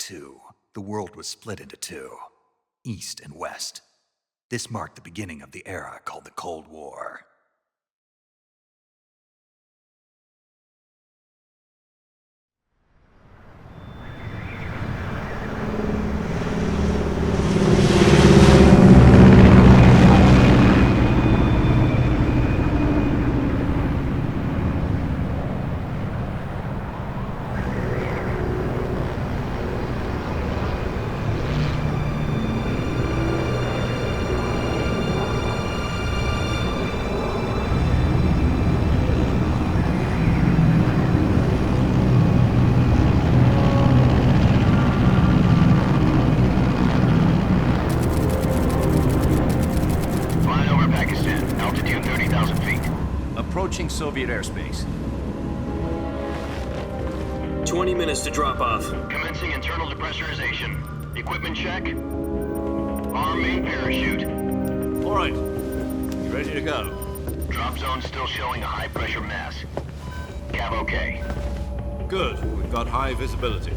1942, the world was split into two, East and West. This marked the beginning of the era called the Cold War. Approaching Soviet airspace. 20 minutes to drop off. Commencing internal depressurization. Equipment check. Arm main parachute. All right. You ready to go? Drop zone still showing a high pressure mass. Cav okay. Good. We've got high visibility.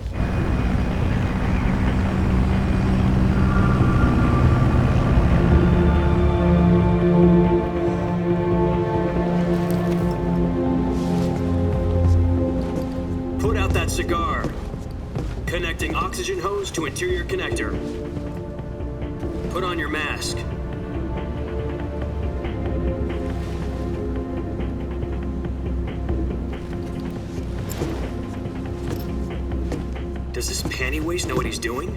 Cigar. Connecting oxygen hose to interior connector. Put on your mask. Does this panty waste know what he's doing?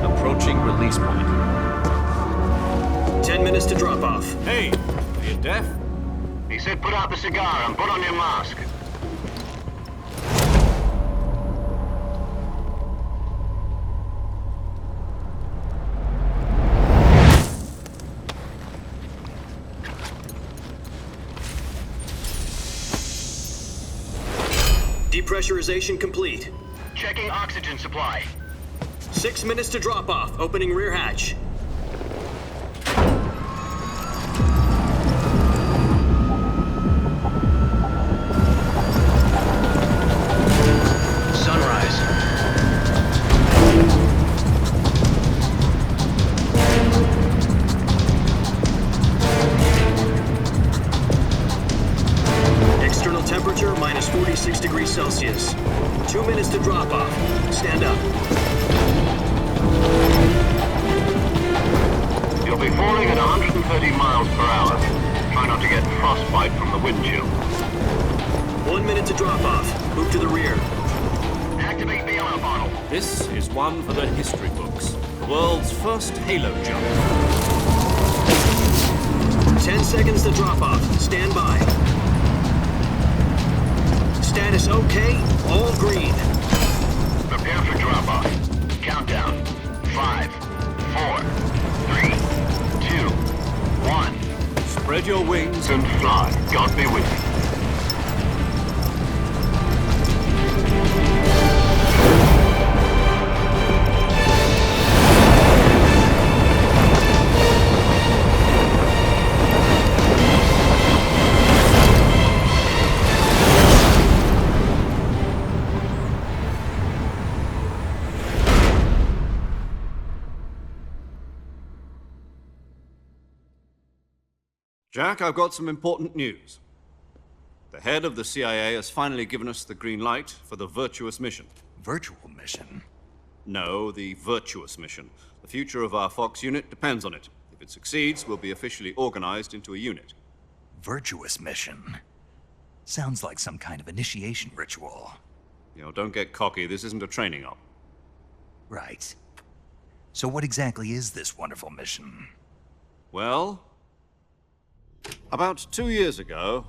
Approaching release point. 10 minutes to drop off. Hey, are you deaf? He said put out the cigar and put on your mask. Depressurization complete. Checking oxygen supply. 6 minutes to drop off. Opening rear hatch. Temperature minus 46 degrees Celsius. 2 minutes to drop off. Stand up. You'll be falling at 130 miles per hour. Try not to get frostbite from the wind chill. 1 minute to drop off. Move to the rear. Activate the oil bottle. This is one for the history books. The world's first halo jump. 10 seconds to drop off. Stand by. Status okay, all green. Prepare for drop-off. Countdown. 5, 4, 3, 2, 1. Spread your wings And fly. God be with you. Jack, I've got some important news. The head of the CIA has finally given us the green light for the virtuous mission. Virtual mission? No, the virtuous mission. The future of our Fox unit depends on it. If it succeeds, we'll be officially organized into a unit. Virtuous mission? Sounds like some kind of initiation ritual. You know, don't get cocky. This isn't a training op. Right. So what exactly is this wonderful mission? Well, about 2 years ago,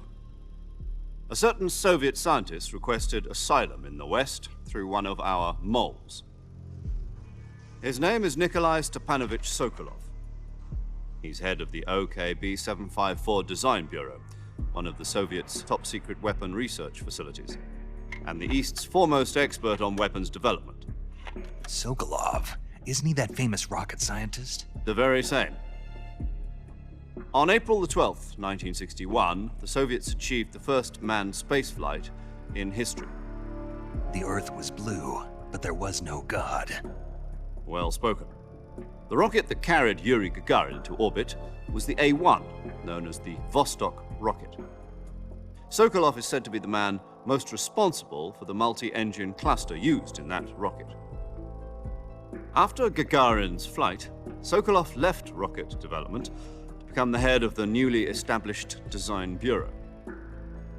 a certain Soviet scientist requested asylum in the West through one of our moles. His name is Nikolai Stepanovich Sokolov. He's head of the OKB-754 Design Bureau, one of the Soviets' top-secret weapon research facilities, and the East's foremost expert on weapons development. Sokolov? Isn't he that famous rocket scientist? The very same. On April the 12th, 1961, the Soviets achieved the first manned spaceflight in history. The Earth was blue, but there was no God. Well spoken. The rocket that carried Yuri Gagarin into orbit was the A-1, known as the Vostok rocket. Sokolov is said to be the man most responsible for the multi-engine cluster used in that rocket. After Gagarin's flight, Sokolov left rocket development to become the head of the newly established Design Bureau.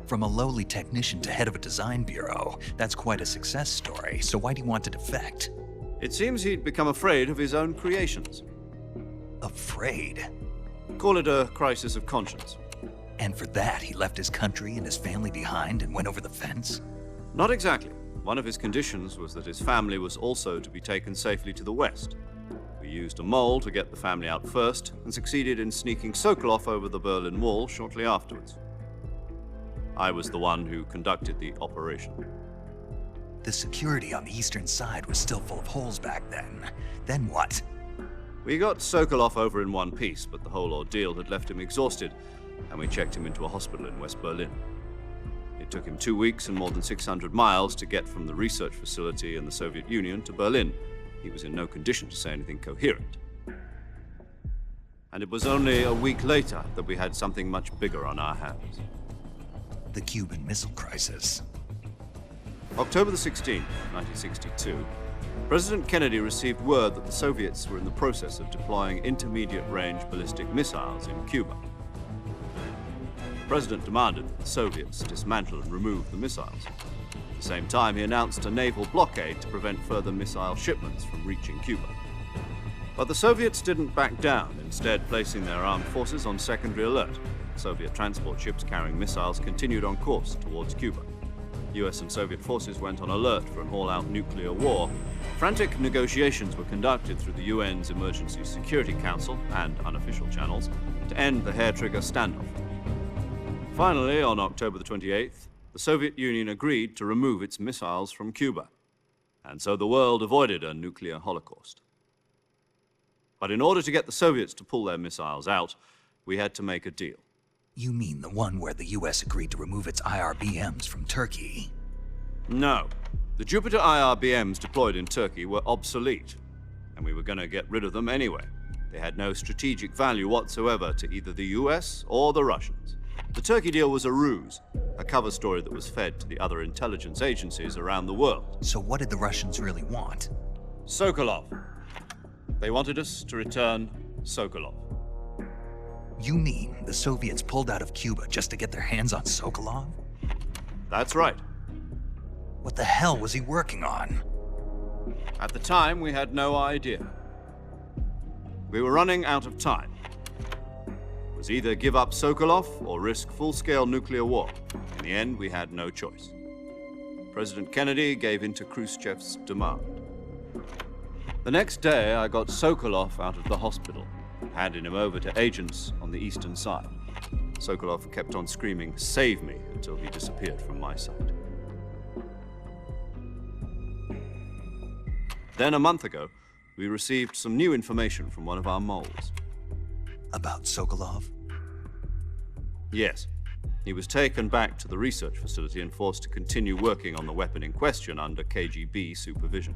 From a lowly technician to head of a design bureau, that's quite a success story, so why do you want to defect? It seems he'd become afraid of his own creations. Afraid? Call it a crisis of conscience. And for that, he left his country and his family behind and went over the fence? Not exactly. One of his conditions was that his family was also to be taken safely to the west. We used a mole to get the family out first and succeeded in sneaking Sokolov over the Berlin Wall shortly afterwards. I was the one who conducted the operation. The security on the eastern side was still full of holes back then. Then what? We got Sokolov over in one piece, but the whole ordeal had left him exhausted, and we checked him into a hospital in West Berlin. It took him 2 weeks and more than 600 miles to get from the research facility in the Soviet Union to Berlin. He was in no condition to say anything coherent. And it was only a week later that we had something much bigger on our hands. The Cuban Missile Crisis. October the 16th, 1962, President Kennedy received word that the Soviets were in the process of deploying intermediate-range ballistic missiles in Cuba. The President demanded that the Soviets dismantle and remove the missiles. At the same time, he announced a naval blockade to prevent further missile shipments from reaching Cuba. But the Soviets didn't back down, instead placing their armed forces on secondary alert. Soviet transport ships carrying missiles continued on course towards Cuba. US and Soviet forces went on alert for an all-out nuclear war. Frantic negotiations were conducted through the UN's Emergency Security Council and unofficial channels to end the hair-trigger standoff. Finally, on October the 28th, the Soviet Union agreed to remove its missiles from Cuba, and so the world avoided a nuclear holocaust. But in order to get the Soviets to pull their missiles out, we had to make a deal. You mean the one where the US agreed to remove its IRBMs from Turkey? No. The Jupiter IRBMs deployed in Turkey were obsolete, and we were going to get rid of them anyway. They had no strategic value whatsoever to either the US or the Russians. The Turkey deal was a ruse, a cover story that was fed to the other intelligence agencies around the world. So what did the Russians really want? Sokolov. They wanted us to return Sokolov. You mean the Soviets pulled out of Cuba just to get their hands on Sokolov? That's right. What the hell was he working on? At the time, we had no idea. We were running out of time. It was either give up Sokolov or risk full-scale nuclear war. In the end, we had no choice. President Kennedy gave in to Khrushchev's demand. The next day, I got Sokolov out of the hospital, handing him over to agents on the eastern side. Sokolov kept on screaming, "Save me," until he disappeared from my sight. Then a month ago, we received some new information from one of our moles. About Sokolov? Yes. He was taken back to the research facility and forced to continue working on the weapon in question under KGB supervision.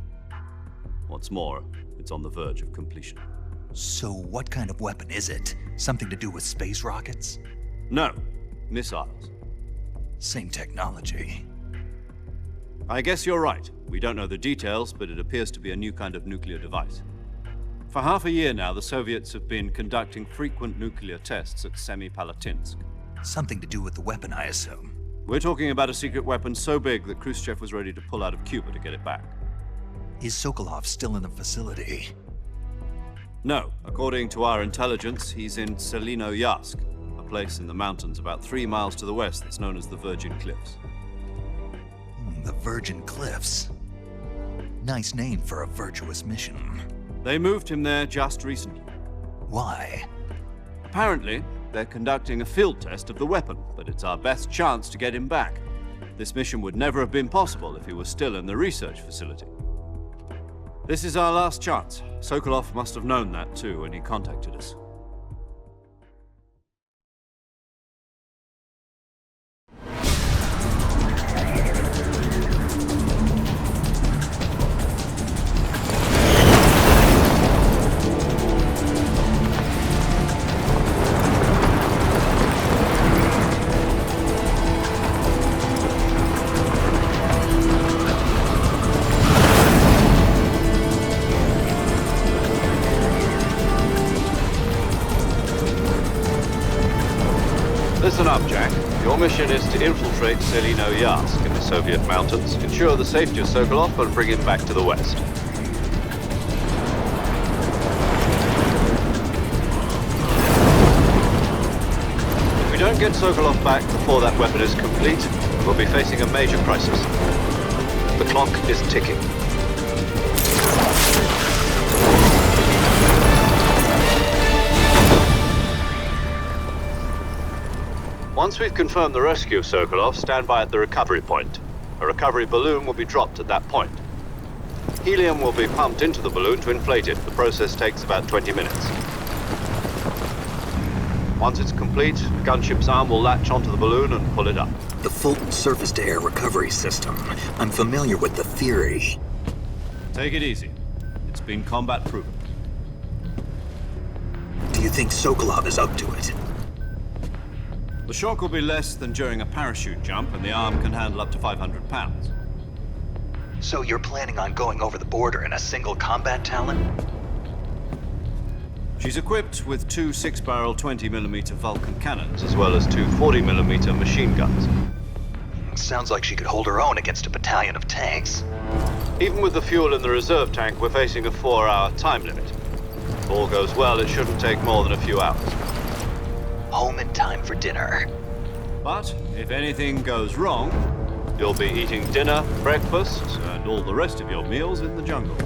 What's more, it's on the verge of completion. So what kind of weapon is it? Something to do with space rockets? No, missiles. Same technology. I guess you're right. We don't know the details, but it appears to be a new kind of nuclear device. For half a year now, the Soviets have been conducting frequent nuclear tests at Semipalatinsk. Something to do with the weapon, I assume. We're talking about a secret weapon so big that Khrushchev was ready to pull out of Cuba to get it back. Is Sokolov still in the facility? No. According to our intelligence, he's in Selinoyarsk, a place in the mountains about 3 miles to the west that's known as the Virgin Cliffs. The Virgin Cliffs. Nice name for a virtuous mission. They moved him there just recently. Why? Apparently, they're conducting a field test of the weapon, but it's our best chance to get him back. This mission would never have been possible if he was still in the research facility. This is our last chance. Sokolov must have known that too when he contacted us. mission is to infiltrate Selino-Yarsk in the Soviet mountains, ensure the safety of Sokolov, and bring him back to the west. If we don't get Sokolov back before that weapon is complete, we'll be facing a major crisis. The clock is ticking. Once we've confirmed the rescue of Sokolov, stand by at the recovery point. A recovery balloon will be dropped at that point. Helium will be pumped into the balloon to inflate it. The process takes about 20 minutes. Once it's complete, the gunship's arm will latch onto the balloon and pull it up. The Fulton surface-to-air recovery system. I'm familiar with the theory. Take it easy. It's been combat-proven. Do you think Sokolov is up to it? The shock will be less than during a parachute jump, and the arm can handle up to 500 pounds. So you're planning on going over the border in a single combat Talon? She's equipped with two 6-barrel 20mm Vulcan cannons, as well as two 40mm machine guns. Sounds like she could hold her own against a battalion of tanks. Even with the fuel in the reserve tank, we're facing a 4-hour time limit. If all goes well, it shouldn't take more than a few hours. Home in time for dinner. But if anything goes wrong, you'll be eating dinner, breakfast, and all the rest of your meals in the jungle.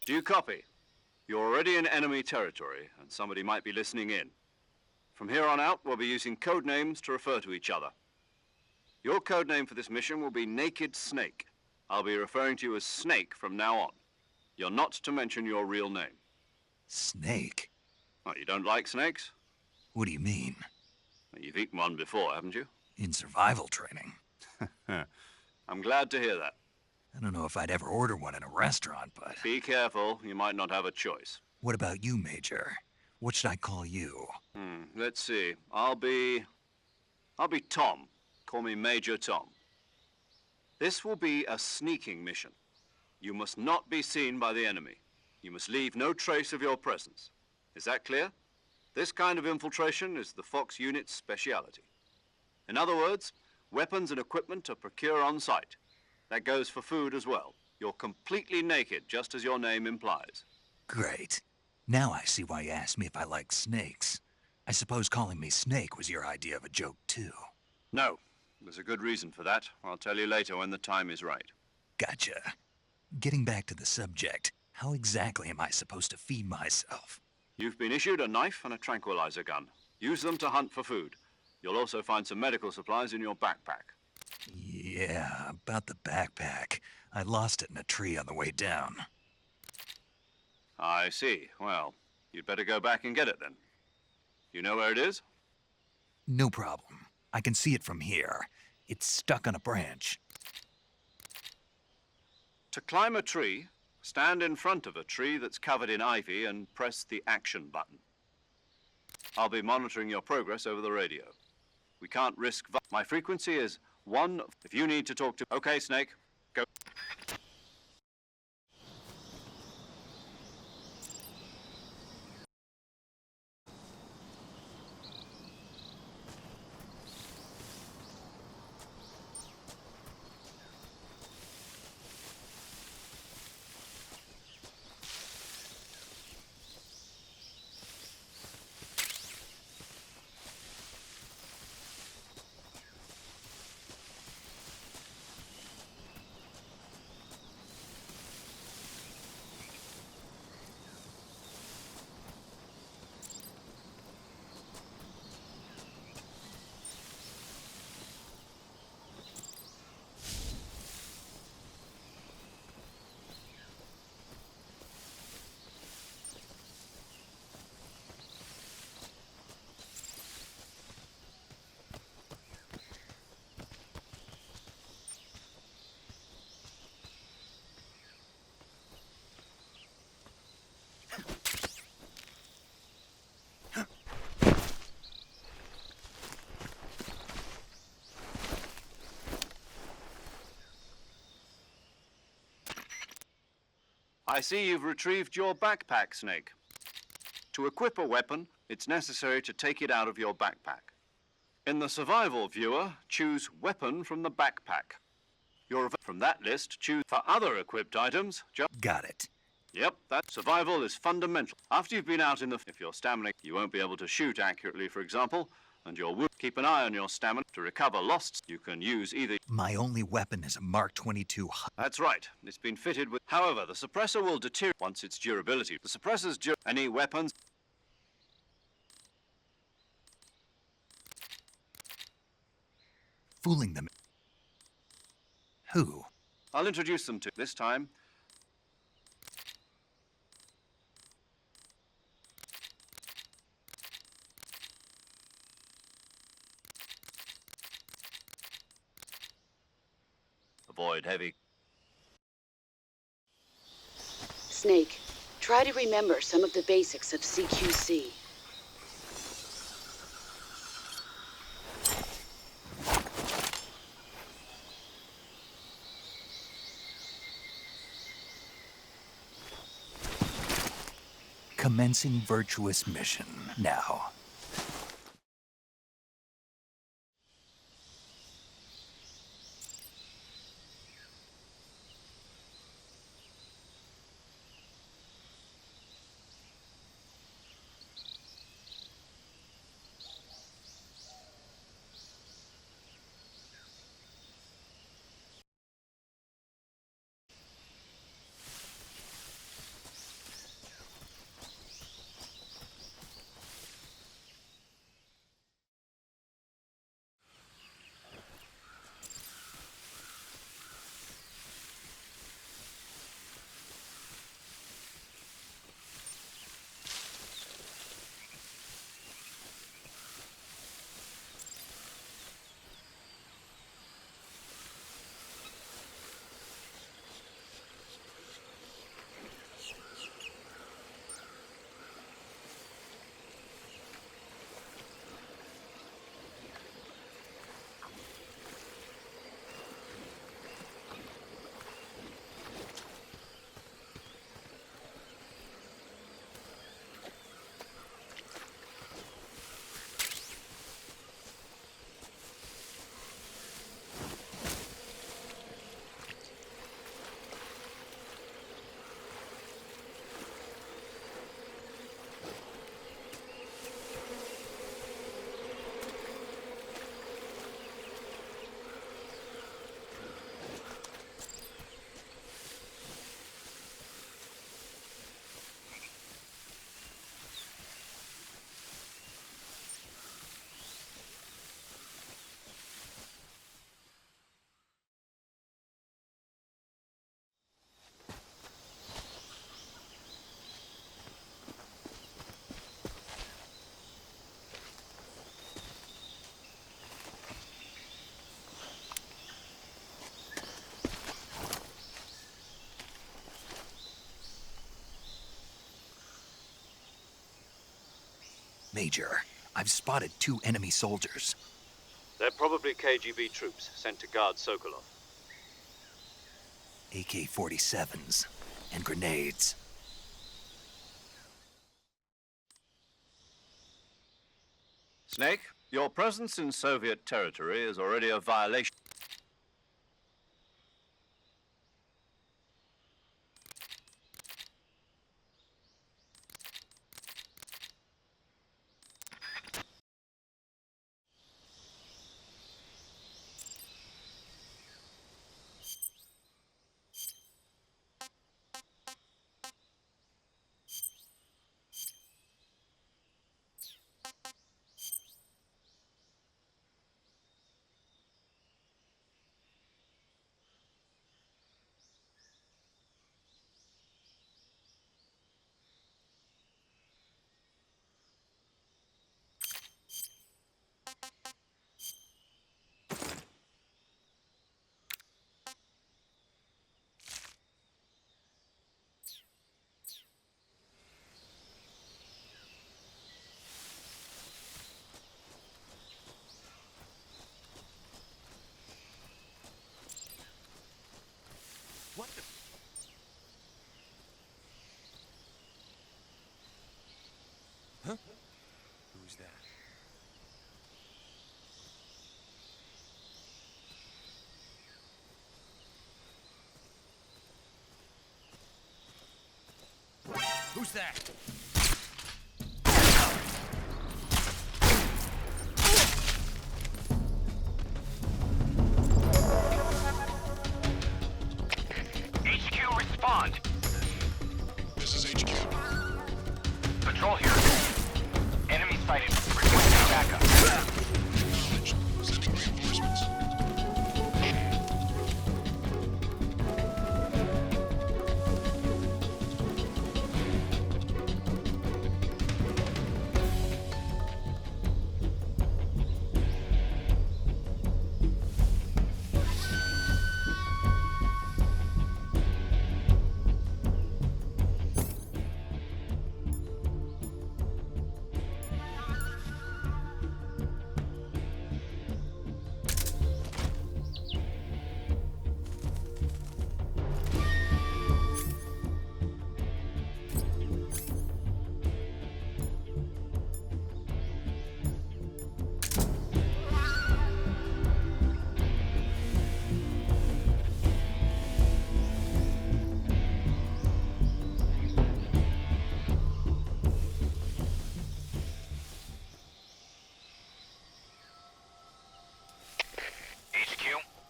Do you copy? You're already in enemy territory, and somebody might be listening in. From here on out, we'll be using code names to refer to each other. Your code name for this mission will be Naked Snake. I'll be referring to you as Snake from now on. You're not to mention your real name. Snake? Oh, you don't like snakes? What do you mean? Well, you've eaten one before, haven't you? In survival training. I'm glad to hear that. I don't know if I'd ever order one in a restaurant, but... Be careful, you might not have a choice. What about you, Major? What should I call you? Let's see. I'll be Tom. Call me Major Tom. This will be a sneaking mission. You must not be seen by the enemy. You must leave no trace of your presence. Is that clear? This kind of infiltration is the Fox unit's speciality. In other words, weapons and equipment are procured on site. That goes for food as well. You're completely naked, just as your name implies. Great. Now I see why you asked me if I like snakes. I suppose calling me Snake was your idea of a joke, too. No. There's a good reason for that. I'll tell you later when the time is right. Gotcha. Getting back to the subject, how exactly am I supposed to feed myself? You've been issued a knife and a tranquilizer gun. Use them to hunt for food. You'll also find some medical supplies in your backpack. Yeah, about the backpack. I lost it in a tree on the way down. I see. Well, you'd better go back and get it then. You know where it is? No problem. I can see it from here. It's stuck on a branch. To climb a tree, stand in front of a tree that's covered in ivy and press the action button. I'll be monitoring your progress over the radio. We can't risk... My frequency is 1... If you need to talk to... Okay, Snake, go. I see you've retrieved your backpack, Snake. To equip a weapon, it's necessary to take it out of your backpack. In the survival viewer, choose Weapon from the backpack. From that list, choose for other equipped items. Got it. Yep, that survival is fundamental. After you've been out in the... If you're stamina, you won't be able to shoot accurately, for example, and your wound. Keep an eye on your stamina. To recover lost, you can use either... My only weapon is a Mark 22. That's right. It's been fitted with... However, the suppressor will deteriorate once its durability. The suppressor's any weapons... Fooling them. Who? I'll introduce them to this time. Avoid heavy. Snake, try to remember some of the basics of CQC. Commencing virtuous mission now. Major, I've spotted 2 enemy soldiers. They're probably KGB troops sent to guard Sokolov. AK-47s and grenades. Snake, your presence in Soviet territory is already a violation. What the... Huh? Who's that? Who's that? HQ, respond. This is HQ. Patrol here. Enemy sighted. Requesting backup. Acknowledged. Sending reinforcements.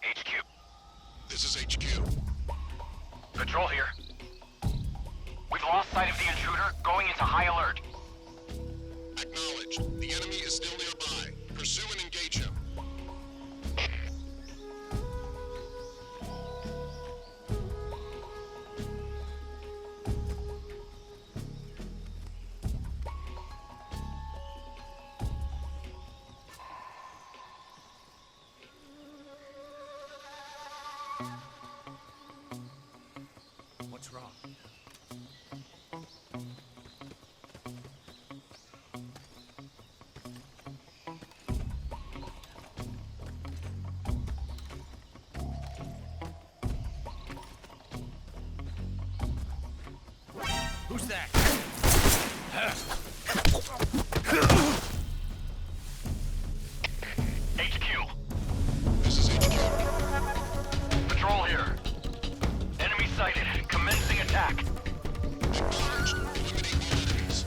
HQ. This is HQ. Patrol here. We've lost sight of the intruder, going into high alert. Acknowledged. The enemy is still nearby. Pursue and engage him. What's wrong? Who's that? HQ. This is HQ. Patrol here. Enemy sighted. Commencing attack. Acknowledged. Eliminate all enemies.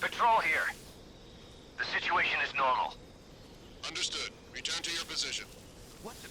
Patrol here. The situation is normal. Understood. Return to your position. What the...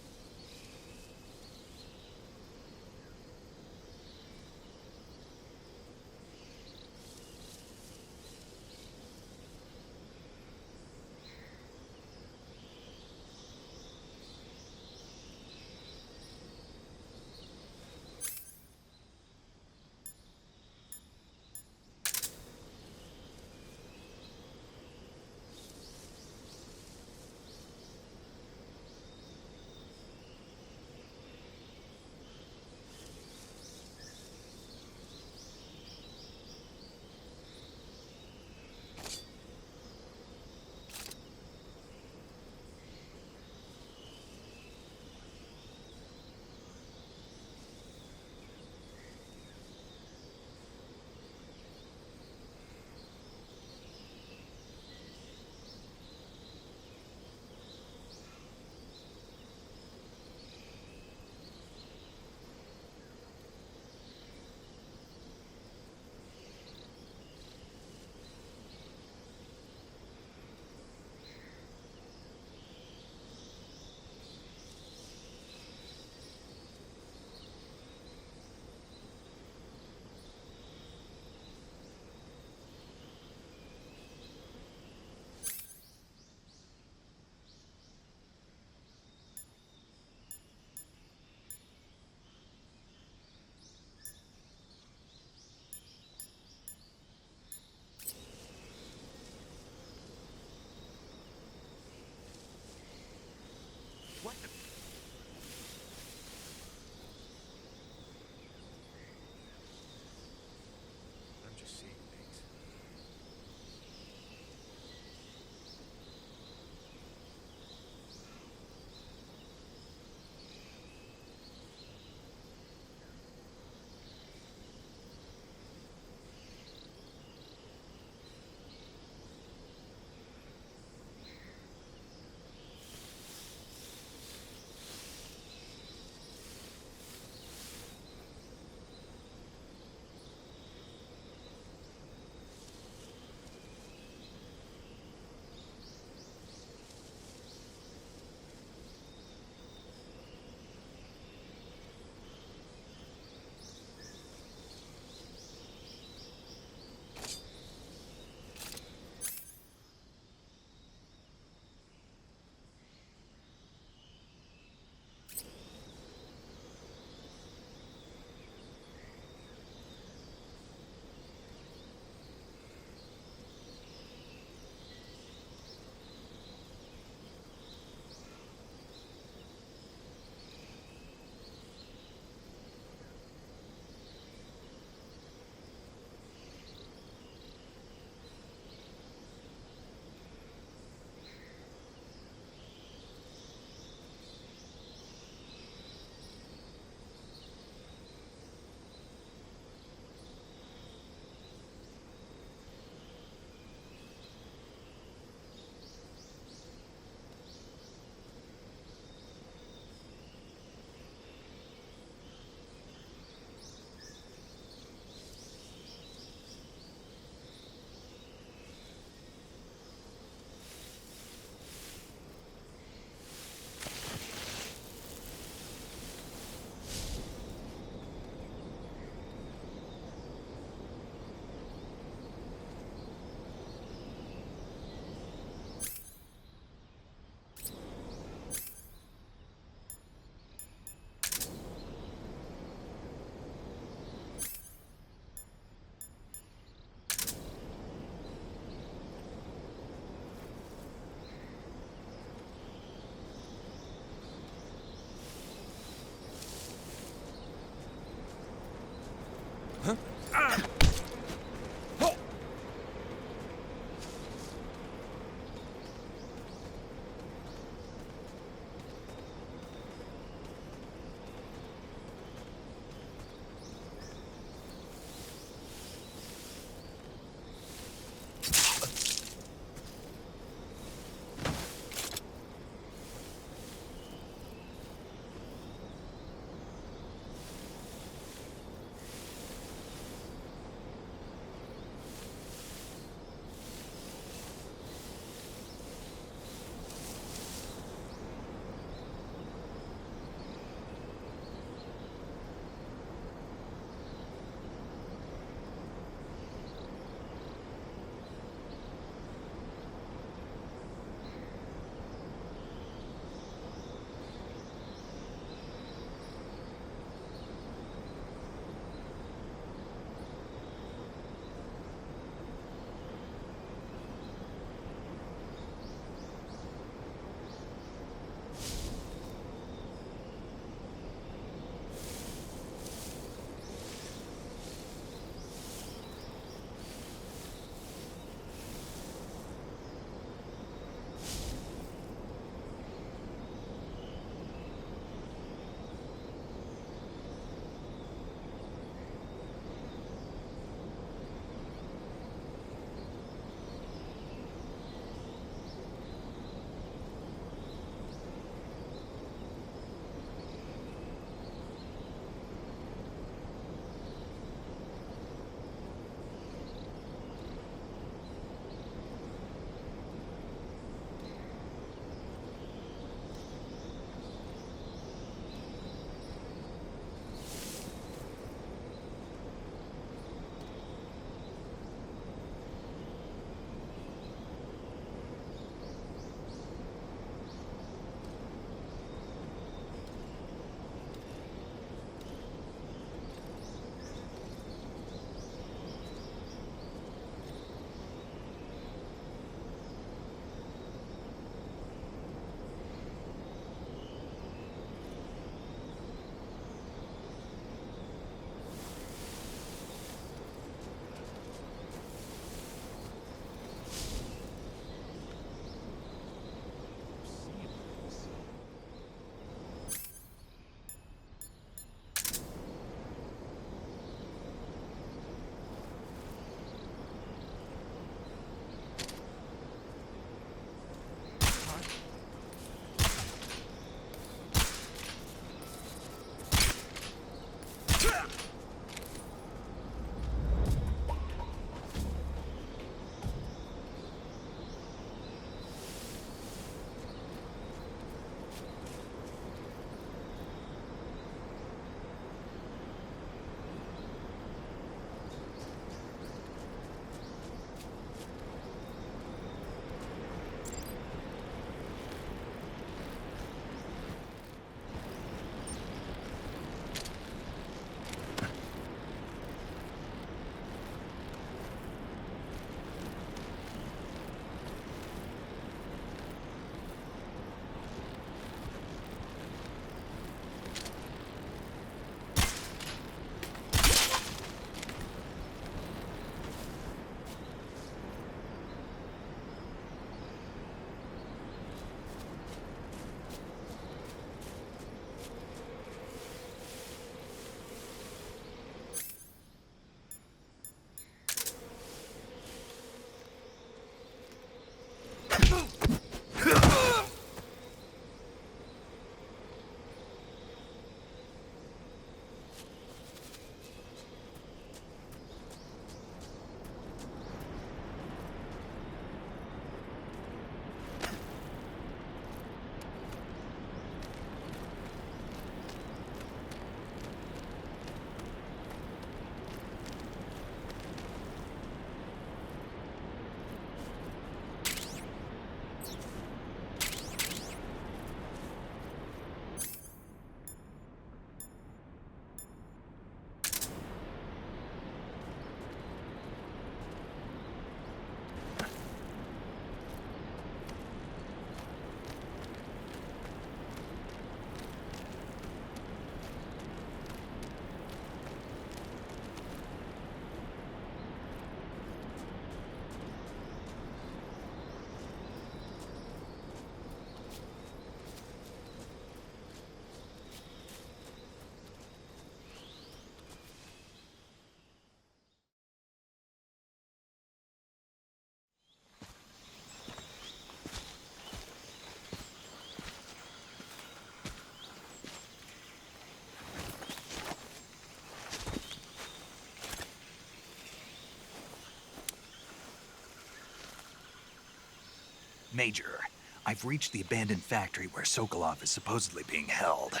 Major, I've reached the abandoned factory where Sokolov is supposedly being held.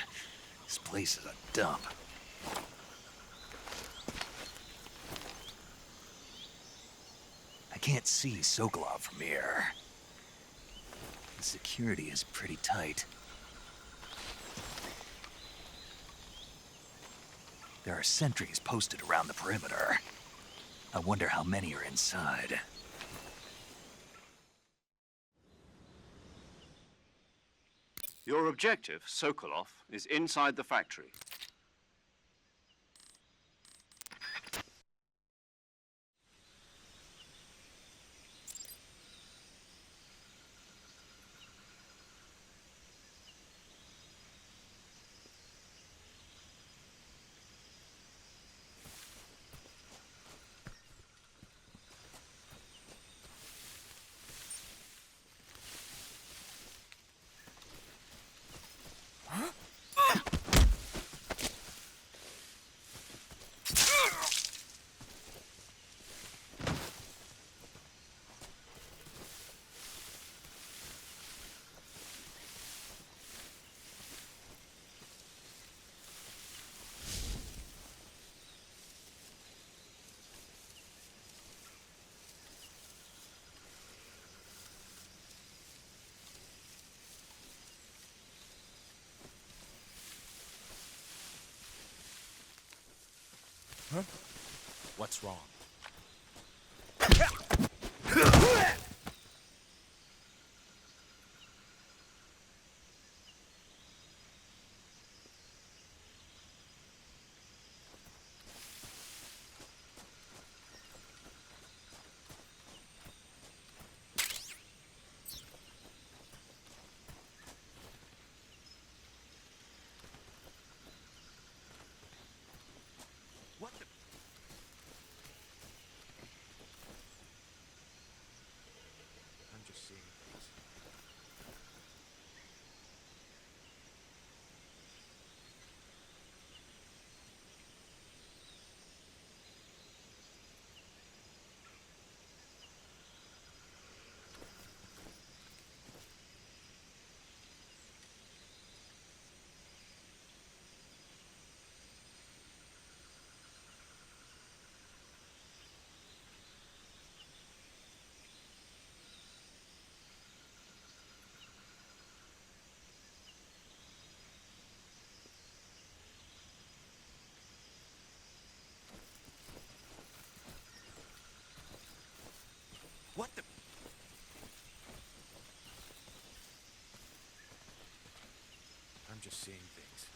This place is a dump. I can't see Sokolov from here. The security is pretty tight. There are sentries posted around the perimeter. I wonder how many are inside. Your objective, Sokolov, is inside the factory. What's wrong? What the... I'm just seeing things. What the... I'm just seeing things.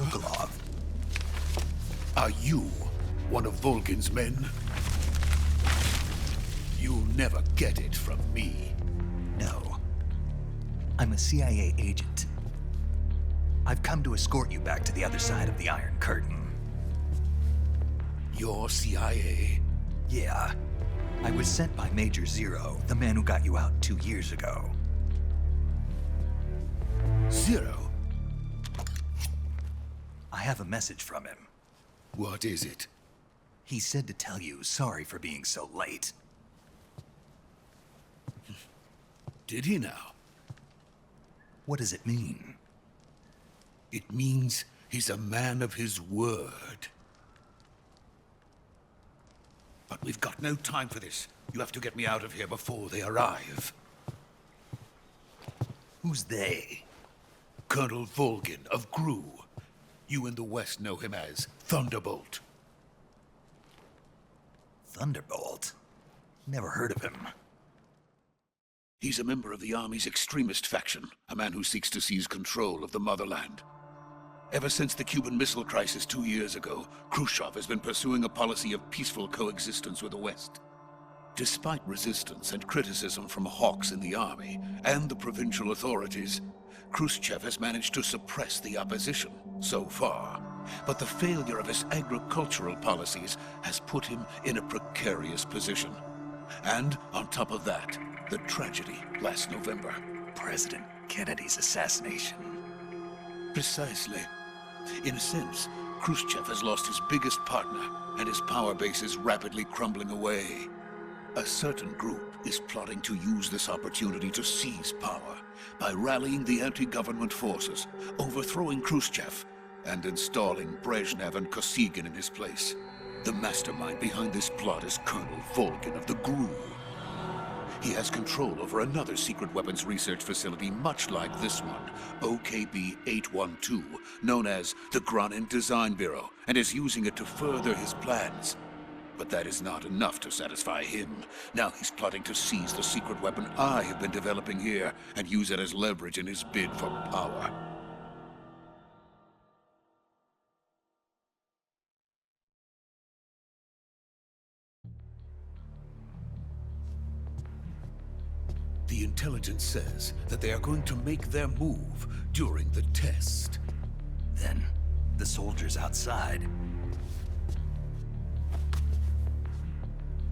Sokolov. Are you one of Volgin's men? You'll never get it from me. No. I'm a CIA agent. I've come to escort you back to the other side of the Iron Curtain. You're CIA? Yeah. I was sent by Major Zero, the man who got you out 2 years ago. Zero? I have a message from him. What is it? He said to tell you sorry for being so late. Did he now? What does it mean? It means he's a man of his word. But we've got no time for this. You have to get me out of here before they arrive. Who's they? Colonel Volgin of GRU. You in the West know him as Thunderbolt. Thunderbolt? Never heard of him. He's a member of the Army's extremist faction, a man who seeks to seize control of the motherland. Ever since the Cuban Missile Crisis 2 years ago, Khrushchev has been pursuing a policy of peaceful coexistence with the West. Despite resistance and criticism from hawks in the army and the provincial authorities, Khrushchev has managed to suppress the opposition so far. But the failure of his agricultural policies has put him in a precarious position. And on top of that, the tragedy last November. President Kennedy's assassination. Precisely. In a sense, Khrushchev has lost his biggest partner, and his power base is rapidly crumbling away. A certain group is plotting to use this opportunity to seize power by rallying the anti-government forces, overthrowing Khrushchev, and installing Brezhnev and Kosygin in his place. The mastermind behind this plot is Colonel Volgin of the GRU. He has control over another secret weapons research facility much like this one, OKB-812, known as the Granin Design Bureau, and is using it to further his plans. But that is not enough to satisfy him. Now he's plotting to seize the secret weapon I have been developing here and use it as leverage in his bid for power. The intelligence says that they are going to make their move during the test. Then, the soldiers outside.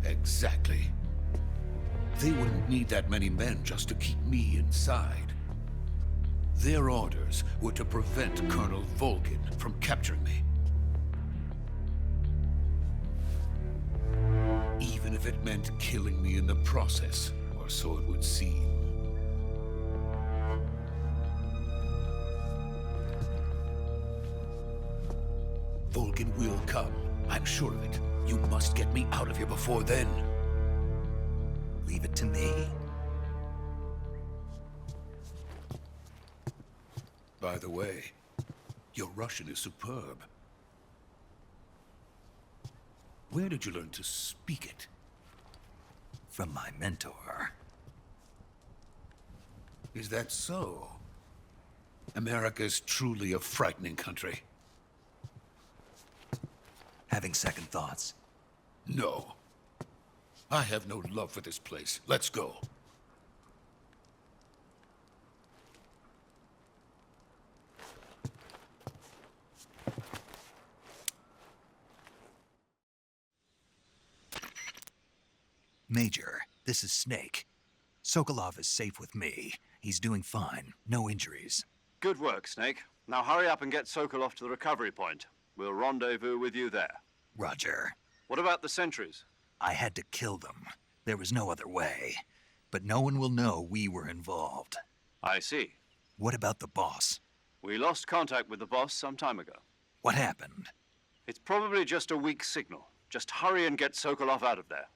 Exactly. They wouldn't need that many men just to keep me inside. Their orders were to prevent Colonel Volgin from capturing me. Even if it meant killing me in the process. Or so it would seem. Volgin will come. I'm sure of it. You must get me out of here before then. Leave it to me. By the way, your Russian is superb. Where did you learn to speak it? From my mentor. Is that so? America's truly a frightening country. Having second thoughts? No. I have no love for this place. Let's go. Major, this is Snake. Sokolov is safe with me. He's doing fine. No injuries. Good work, Snake. Now hurry up and get Sokolov to the recovery point. We'll rendezvous with you there. Roger. What about the sentries? I had to kill them. There was no other way. But no one will know we were involved. I see. What about the boss? We lost contact with the boss some time ago. What happened? It's probably just a weak signal. Just hurry and get Sokolov out of there.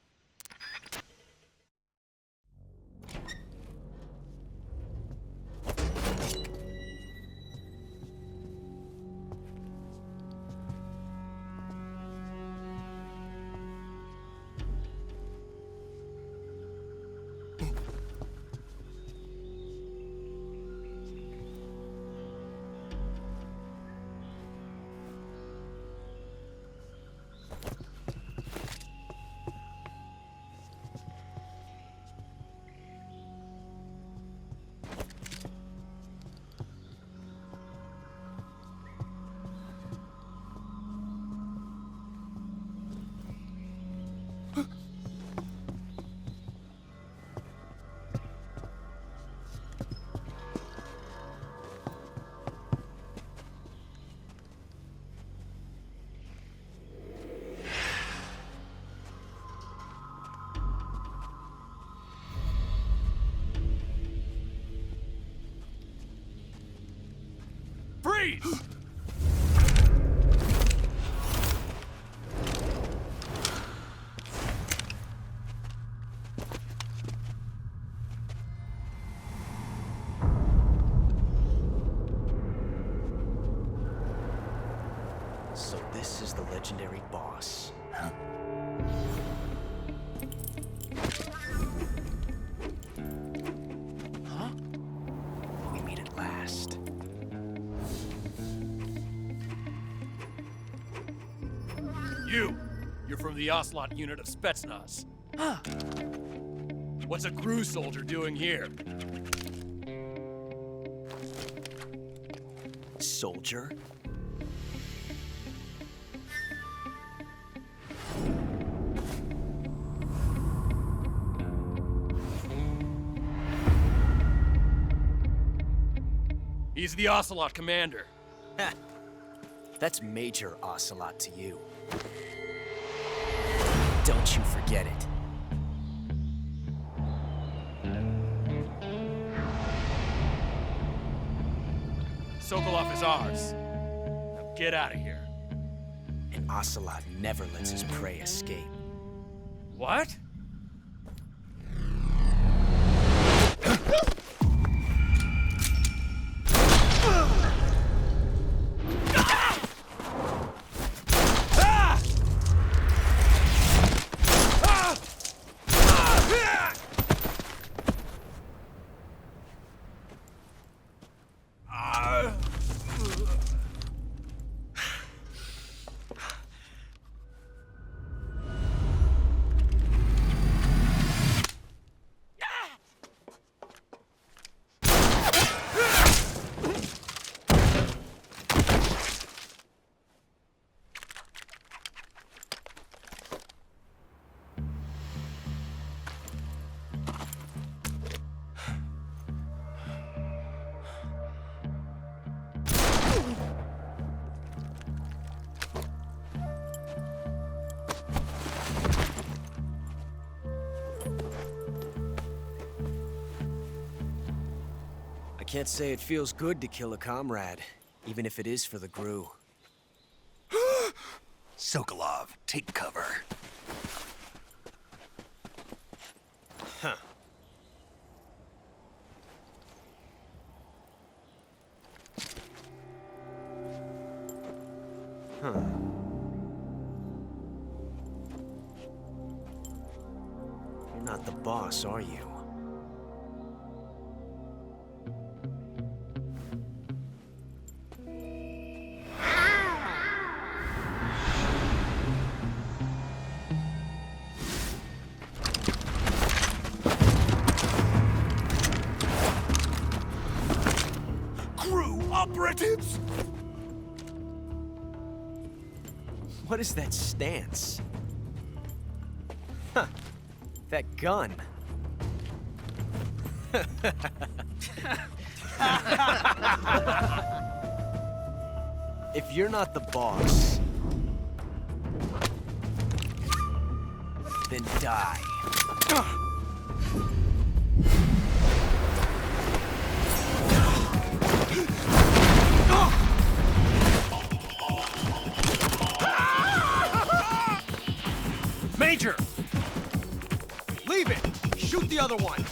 Freeze! So this is the legendary boss. Huh? Huh? We meet at last. You're from the Ocelot unit of Spetsnaz. Huh. What's a crew soldier doing here? Soldier? He's the Ocelot commander. Ha! That's Major Ocelot to you. Don't you forget it. Sokolov is ours. Now get out of here. And Ocelot never lets his prey escape. What? I can't say it feels good to kill a comrade, even if it is for the GRU. Sokolov, take cover. Huh. Huh. You're not the boss, are you? Operatives! What is that stance? Huh. That gun. If you're not the boss, then die. Major! Leave it! Shoot the other one!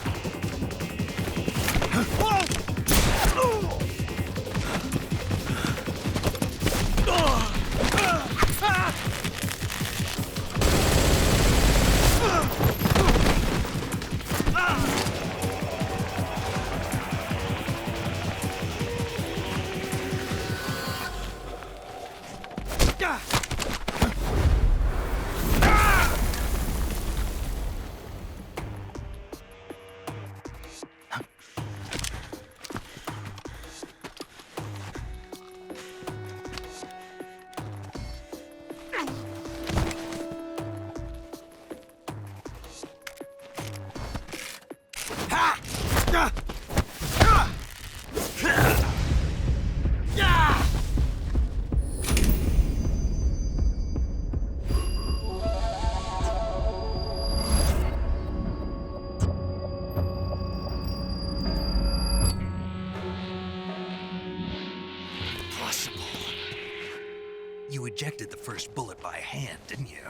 hand, didn't you?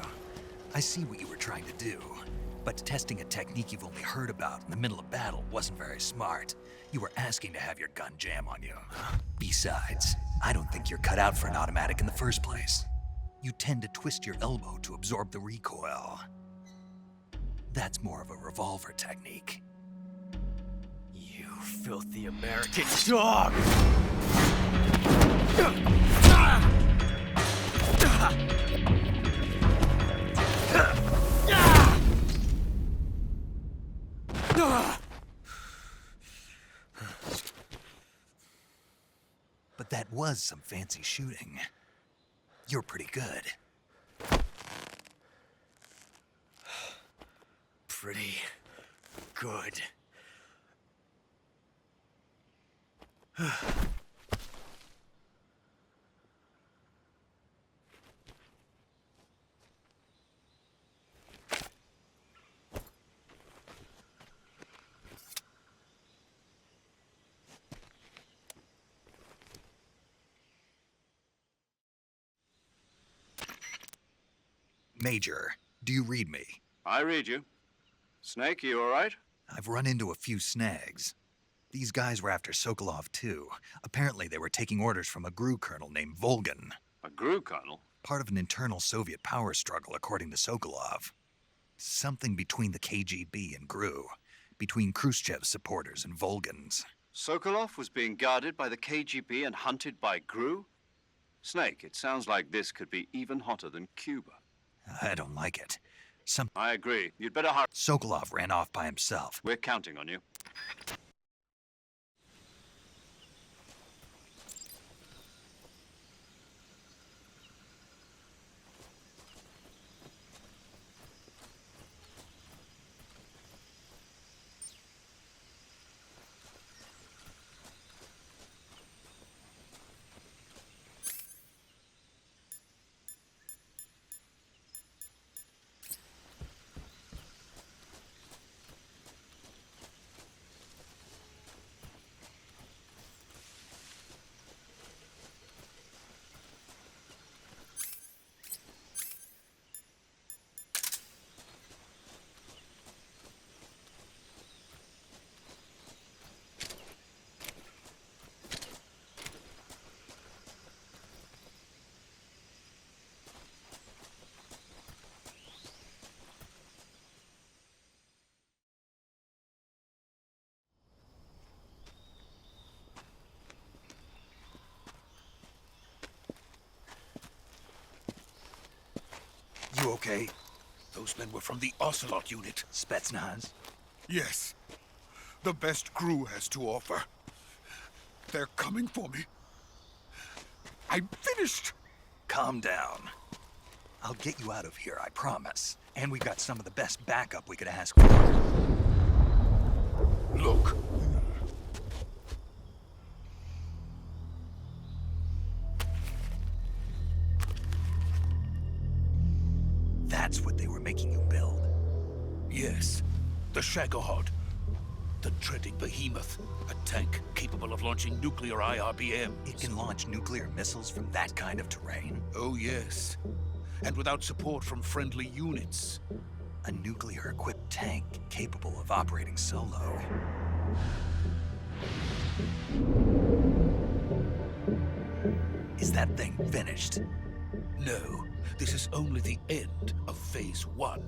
I see what you were trying to do. But testing a technique you've only heard about in the middle of battle wasn't very smart. You were asking to have your gun jam on you. Besides, I don't think you're cut out for an automatic in the first place. You tend to twist your elbow to absorb the recoil. That's more of a revolver technique. You filthy American dog! But that was some fancy shooting. You're pretty good. Pretty good. Major, do you read me? I read you. Snake, you all right? I've run into a few snags. These guys were after Sokolov too. Apparently they were taking orders from a GRU colonel named Volgan. A GRU colonel? Part of an internal Soviet power struggle, according to Sokolov. Something between the KGB and GRU. Between Khrushchev's supporters and Volgan's. Sokolov was being guarded by the KGB and hunted by GRU? Snake, it sounds like this could be even hotter than Cuba. I don't like it. I agree. You'd better hurry. Sokolov ran off by himself. We're counting on you. You okay? Those men were from the Ocelot unit. Spetsnaz? Yes. The best GRU has to offer. They're coming for me. I'm finished. Calm down. I'll get you out of here, I promise. And we've got some of the best backup we could ask for. Look. That's what they were making you build? Yes. The Shagohod. The dreaded behemoth. A tank capable of launching nuclear IRBMs. It can launch nuclear missiles from that kind of terrain? Oh, yes. And without support from friendly units. A nuclear-equipped tank capable of operating solo. Is that thing finished? No. This is only the end of Phase 1.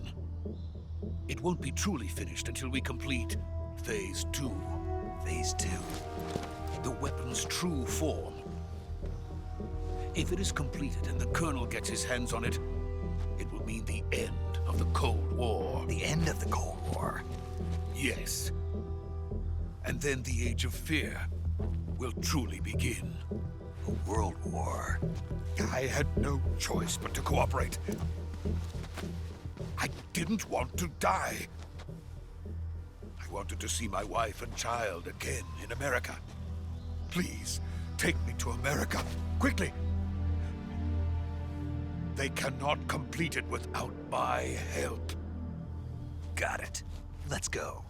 It won't be truly finished until we complete Phase 2. Phase 2? The weapon's true form. If it is completed and the Colonel gets his hands on it, it will mean the end of the Cold War. The end of the Cold War? Yes. And then the Age of Fear will truly begin. A world war. I had no choice but to cooperate. I didn't want to die. I wanted to see my wife and child again in America. Please, take me to America, quickly. They cannot complete it without my help. Got it. Let's go.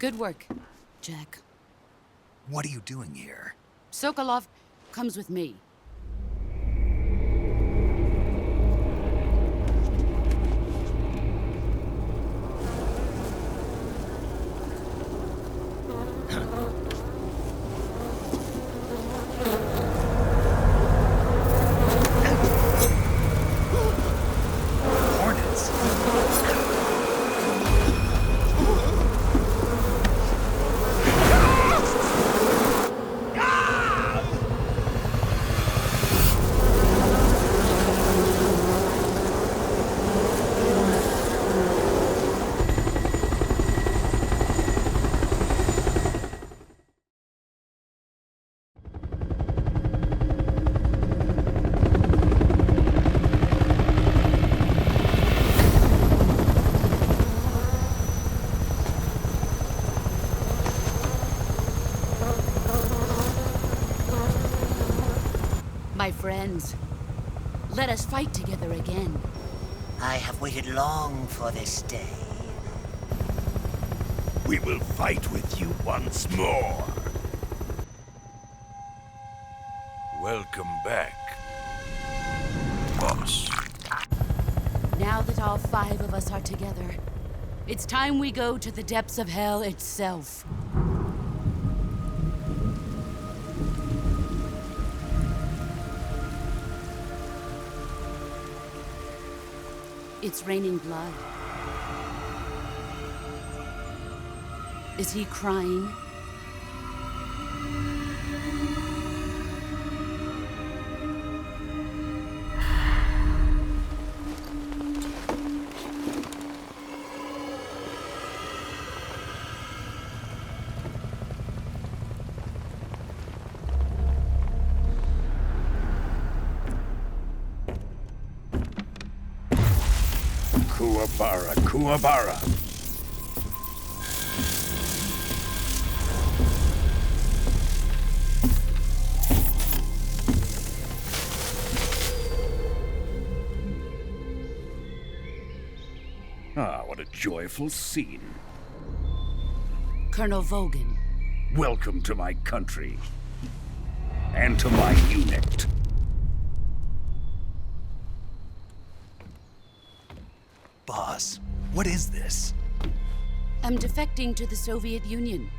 Good work, Jack. What are you doing here? Sokolov comes with me. Hornets? My friends, let us fight together again. I have waited long for this day. We will fight with you once more. Welcome back, boss. Now that all 5 of us are together, it's time we go to the depths of hell itself. It's raining blood. Is he crying? Kuwabara, Kuwabara. Ah, what a joyful scene. Colonel Vogan. Welcome to my country. And to my unit. Boss, what is this? I'm defecting to the Soviet Union.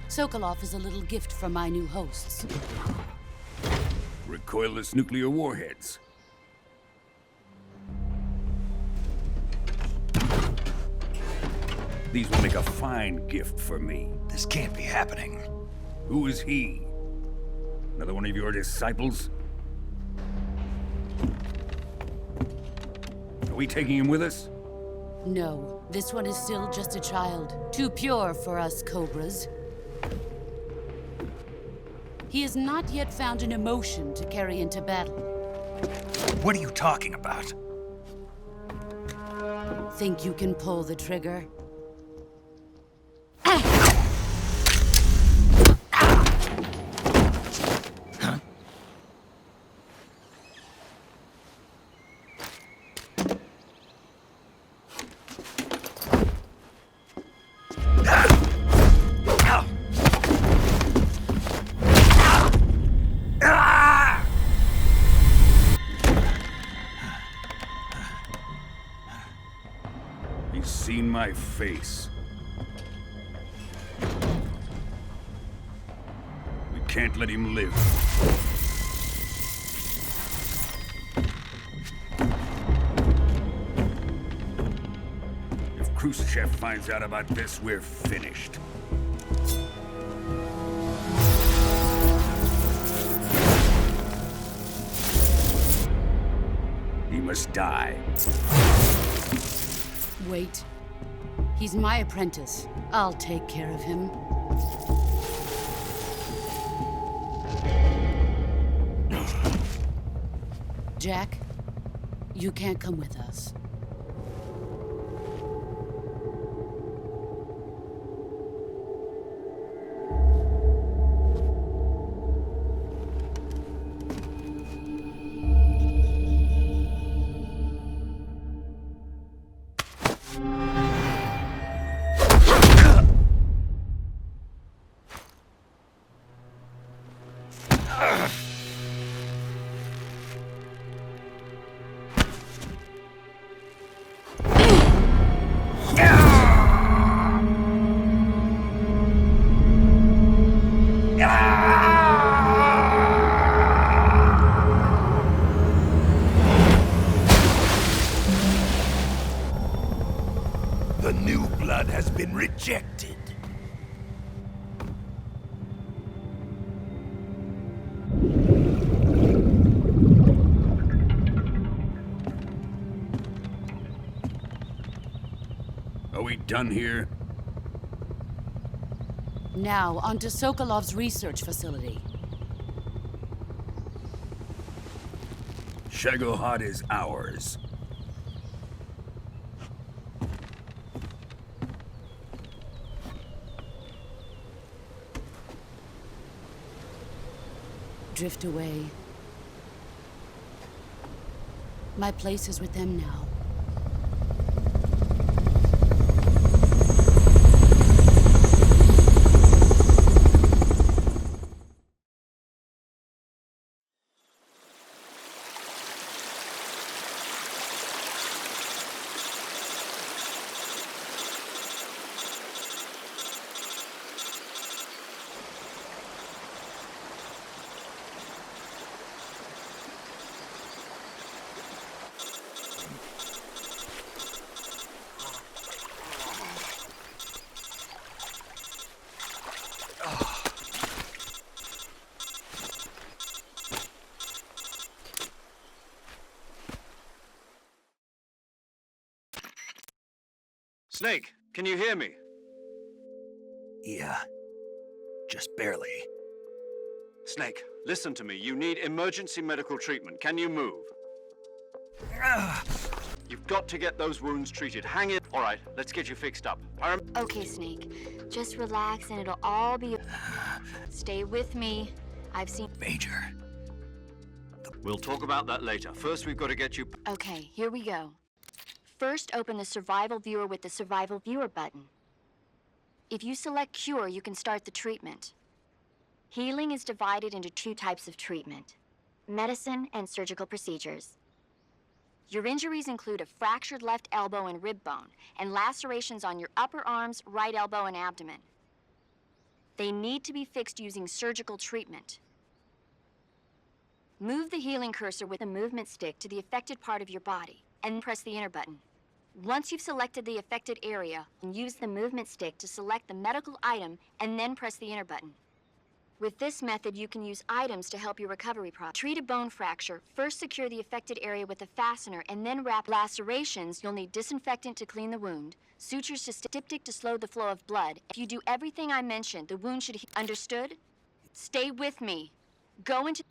Sokolov is a little gift from my new hosts. Recoilless nuclear warheads. These will make a fine gift for me. This can't be happening. Who is he? Another one of your disciples? Are we taking him with us? No, this one is still just a child. Too pure for us Cobras. He has not yet found an emotion to carry into battle. What are you talking about? Think you can pull the trigger? He's seen my face. We can't let him live. If Khrushchev finds out about this, we're finished. He must die. Wait. He's my apprentice. I'll take care of him. Jack, you can't come with us. blood has been rejected. Are we done here? Now, onto Sokolov's research facility. Shagohod is ours. Drift away. My place is with them now. Snake, can you hear me? Yeah. Just barely. Snake, listen to me. You need emergency medical treatment. Can you move? You've got to get those wounds treated. Hang in. All right, let's get you fixed up. Okay, Snake. Just relax and it'll all be... Stay with me. I've seen... Major. We'll talk about that later. First, we've got to get you... Okay, here we go. First, open the Survival Viewer with the Survival Viewer button. If you select Cure, you can start the treatment. Healing is divided into two types of treatment: medicine and surgical procedures. Your injuries include a fractured left elbow and rib bone, and lacerations on your upper arms, right elbow, and abdomen. They need to be fixed using surgical treatment. Move the healing cursor with the movement stick to the affected part of your body, and press the enter button. Once you've selected the affected area, use the movement stick to select the medical item and then press the enter button. With this method, you can use items to help your recovery process. Treat a bone fracture. First secure the affected area with a fastener and then wrap lacerations. You'll need disinfectant to clean the wound, sutures to styptic to slow the flow of blood. If you do everything I mentioned, the wound should heal. Understood? Stay with me. Go into...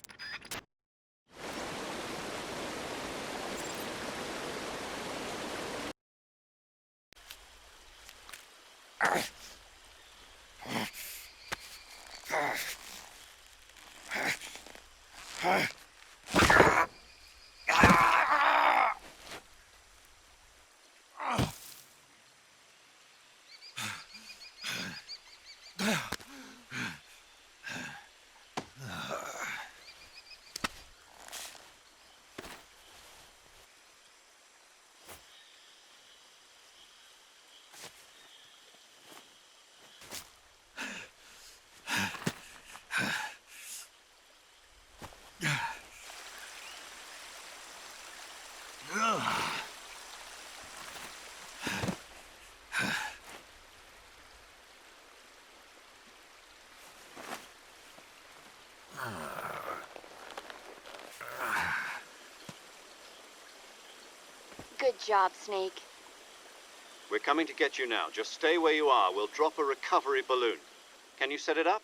Good job, Snake. We're coming to get you now. Just stay where you are. We'll drop a recovery balloon. Can you set it up?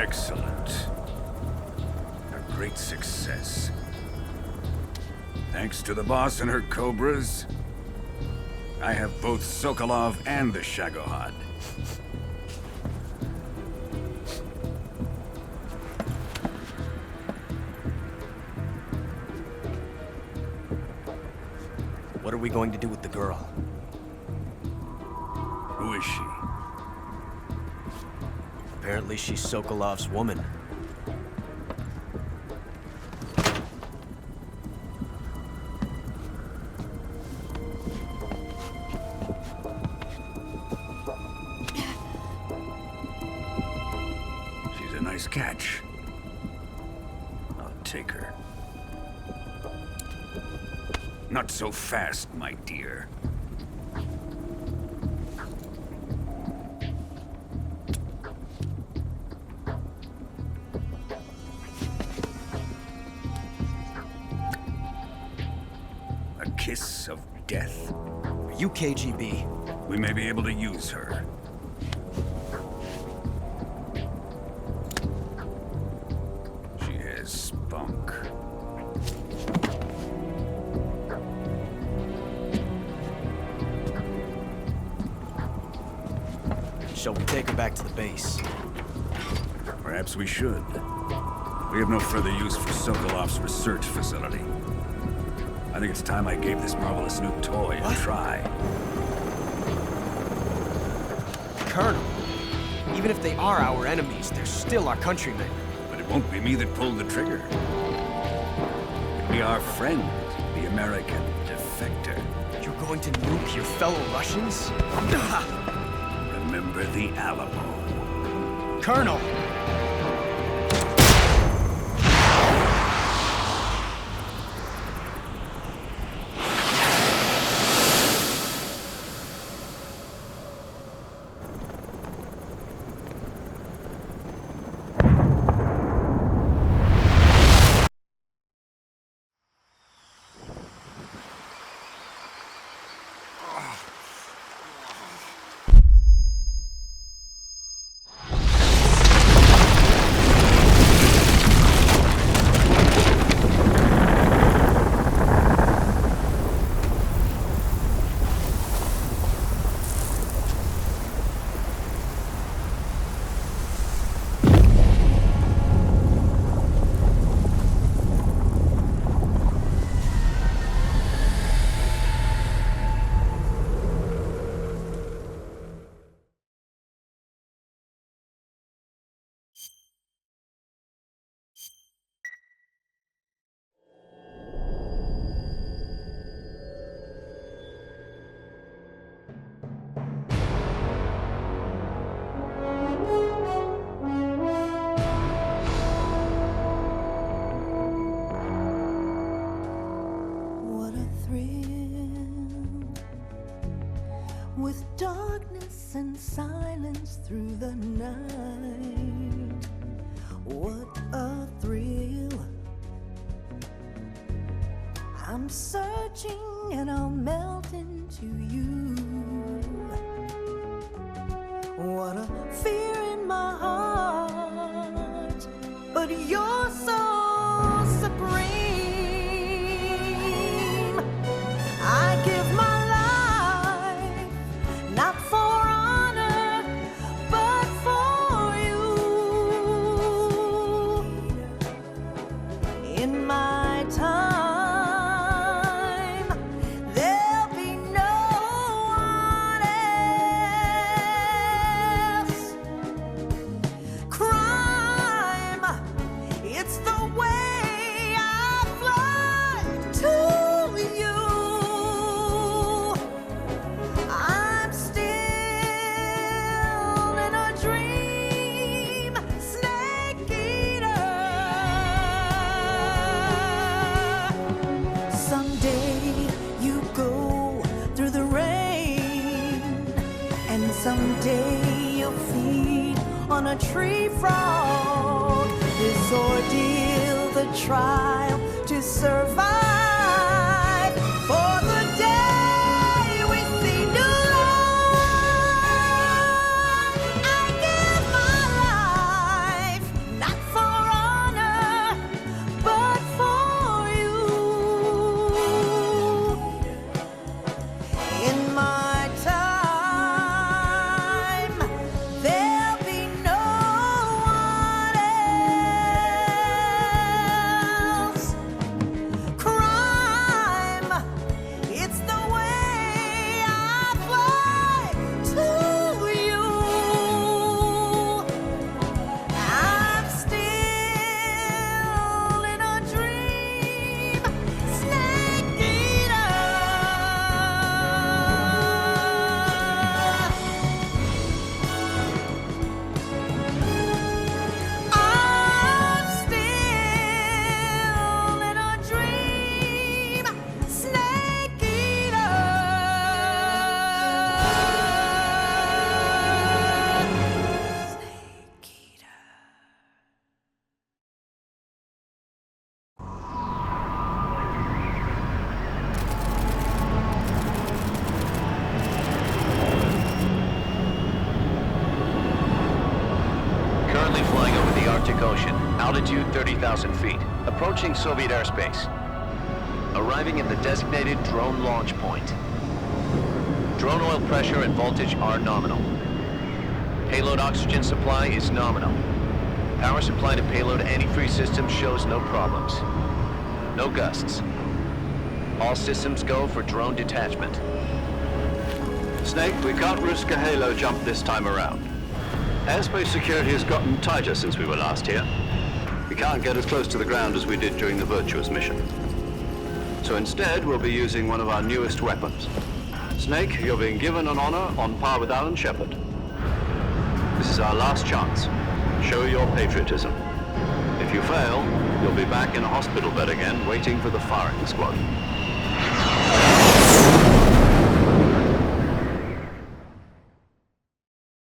Excellent. A great success. Thanks to the boss and her cobras, I have both Sokolov and the Shagohod. What are we going to do with the girl? Who is she? Apparently she's Sokolov's woman. She's a nice catch. I'll take her. Not so fast, my dear. A kiss of death? Are you KGB? We may be able to use her. She has spunk. Shall we take her back to the base? Perhaps we should. We have no further use for Sokolov's research facility. I think it's time I gave this marvelous new toy a try. Colonel, even if they are our enemies, they're still our countrymen. But it won't be me that pulled the trigger. It'll be our friend, the American defector. You're going to nuke your fellow Russians? Remember the Alamo. Colonel! With darkness and silence through the night, what a thrill. I'm searching and I'll melt into you. What a fear in my heart, but you're so supreme. I give my not for honor, but for you. In my time, there'll be no one else. Crime, it's the way I fly to you. Someday you'll feed on a tree frog. This ordeal, the trial to survive. For the day we see new life, I give my life Altitude 30,000 feet. Approaching Soviet airspace. Arriving at the designated drone launch point. Drone oil pressure and voltage are nominal. Payload oxygen supply is nominal. Power supply to payload antifreeze system shows no problems. No gusts. All systems go for drone detachment. Snake, we can't risk a halo jump this time around. Airspace security has gotten tighter since we were last here. We can't get as close to the ground as we did during the Virtuous mission. So instead, we'll be using one of our newest weapons. Snake, you're being given an honor on par with Alan Shepard. This is our last chance. Show your patriotism. If you fail, you'll be back in a hospital bed again, waiting for the firing squad.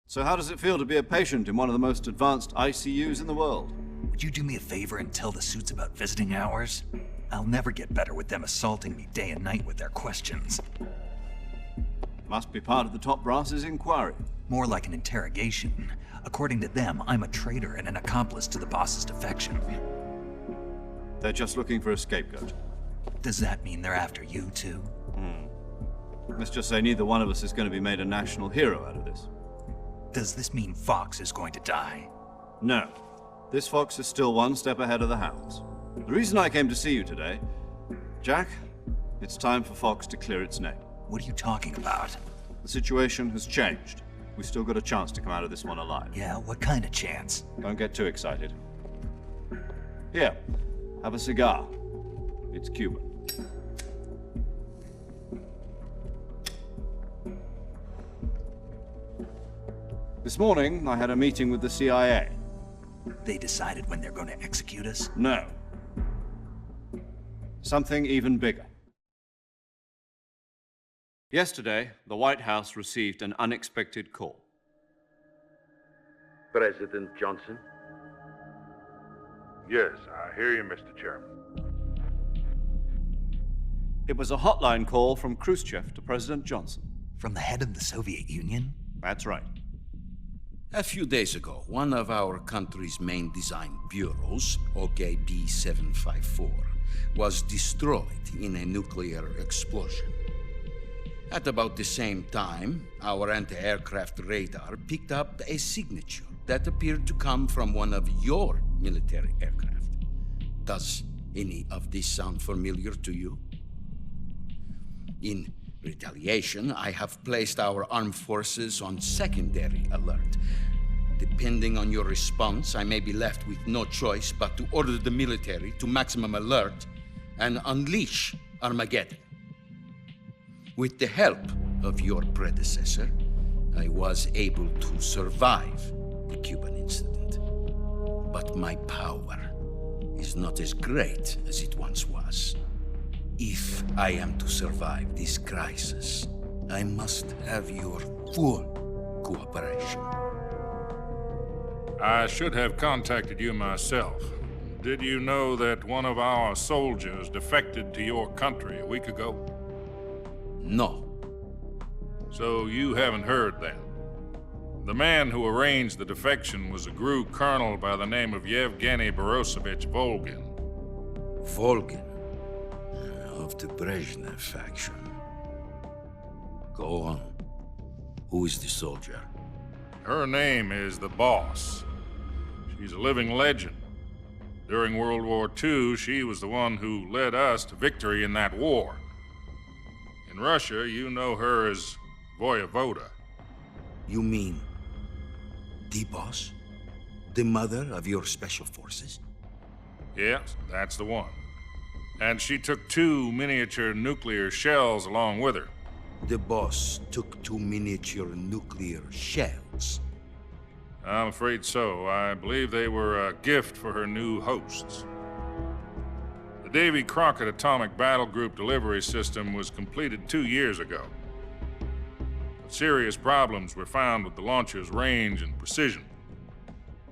So how does it feel to be a patient in one of the most advanced ICUs in the world? Would you do me a favor and tell the suits about visiting hours? I'll never get better with them assaulting me day and night with their questions. Must be part of the top brass's inquiry. More like an interrogation. According to them, I'm a traitor and an accomplice to the boss's defection. They're just looking for a scapegoat. Does that mean they're after you, too? Let's just say neither one of us is going to be made a national hero out of this. Does this mean Fox is going to die? No. This fox is still one step ahead of the hounds. The reason I came to see you today, Jack, it's time for Fox to clear its name. What are you talking about? The situation has changed. We've still got a chance to come out of this one alive. Yeah, what kind of chance? Don't get too excited. Here, have a cigar. It's Cuban. This morning, I had a meeting with the CIA. They decided when they're going to execute us? No. Something even bigger. Yesterday, the White House received an unexpected call. President Johnson? Yes, I hear you, Mr. Chairman. It was a hotline call from Khrushchev to President Johnson. From the head of the Soviet Union? That's right. A few days ago, one of our country's main design bureaus, OKB 754, was destroyed in a nuclear explosion. At about the same time, our anti-aircraft radar picked up a signature that appeared to come from one of your military aircraft. Does any of this sound familiar to you? In retaliation, I have placed our armed forces on secondary alert. Depending on your response, I may be left with no choice but to order the military to maximum alert and unleash Armageddon. With the help of your predecessor, I was able to survive the Cuban incident. But my power is not as great as it once was. If I am to survive this crisis, I must have your full cooperation. I should have contacted you myself. Did you know that one of our soldiers defected to your country a week ago? No. So you haven't heard then? The man who arranged the defection was a GRU colonel by the name of Yevgeny Borosovich Volgin. Volgin? Of the Brezhnev faction. Go on. Who is the soldier? Her name is the Boss. She's a living legend. During World War II, she was the one who led us to victory in that war. In Russia, you know her as Voyevoda. You mean the Boss? The mother of your special forces? Yes, that's the one. And she took 2 miniature nuclear shells along with her. The Boss took 2 miniature nuclear shells? I'm afraid so. I believe they were a gift for her new hosts. The Davy Crockett Atomic Battle Group delivery system was completed 2 years ago. But serious problems were found with the launcher's range and precision.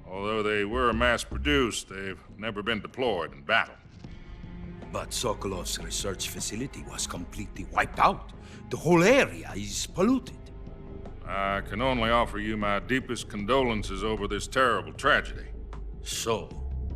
Although they were mass-produced, they've never been deployed in battle. But Sokolov's research facility was completely wiped out. The whole area is polluted. I can only offer you my deepest condolences over this terrible tragedy. So,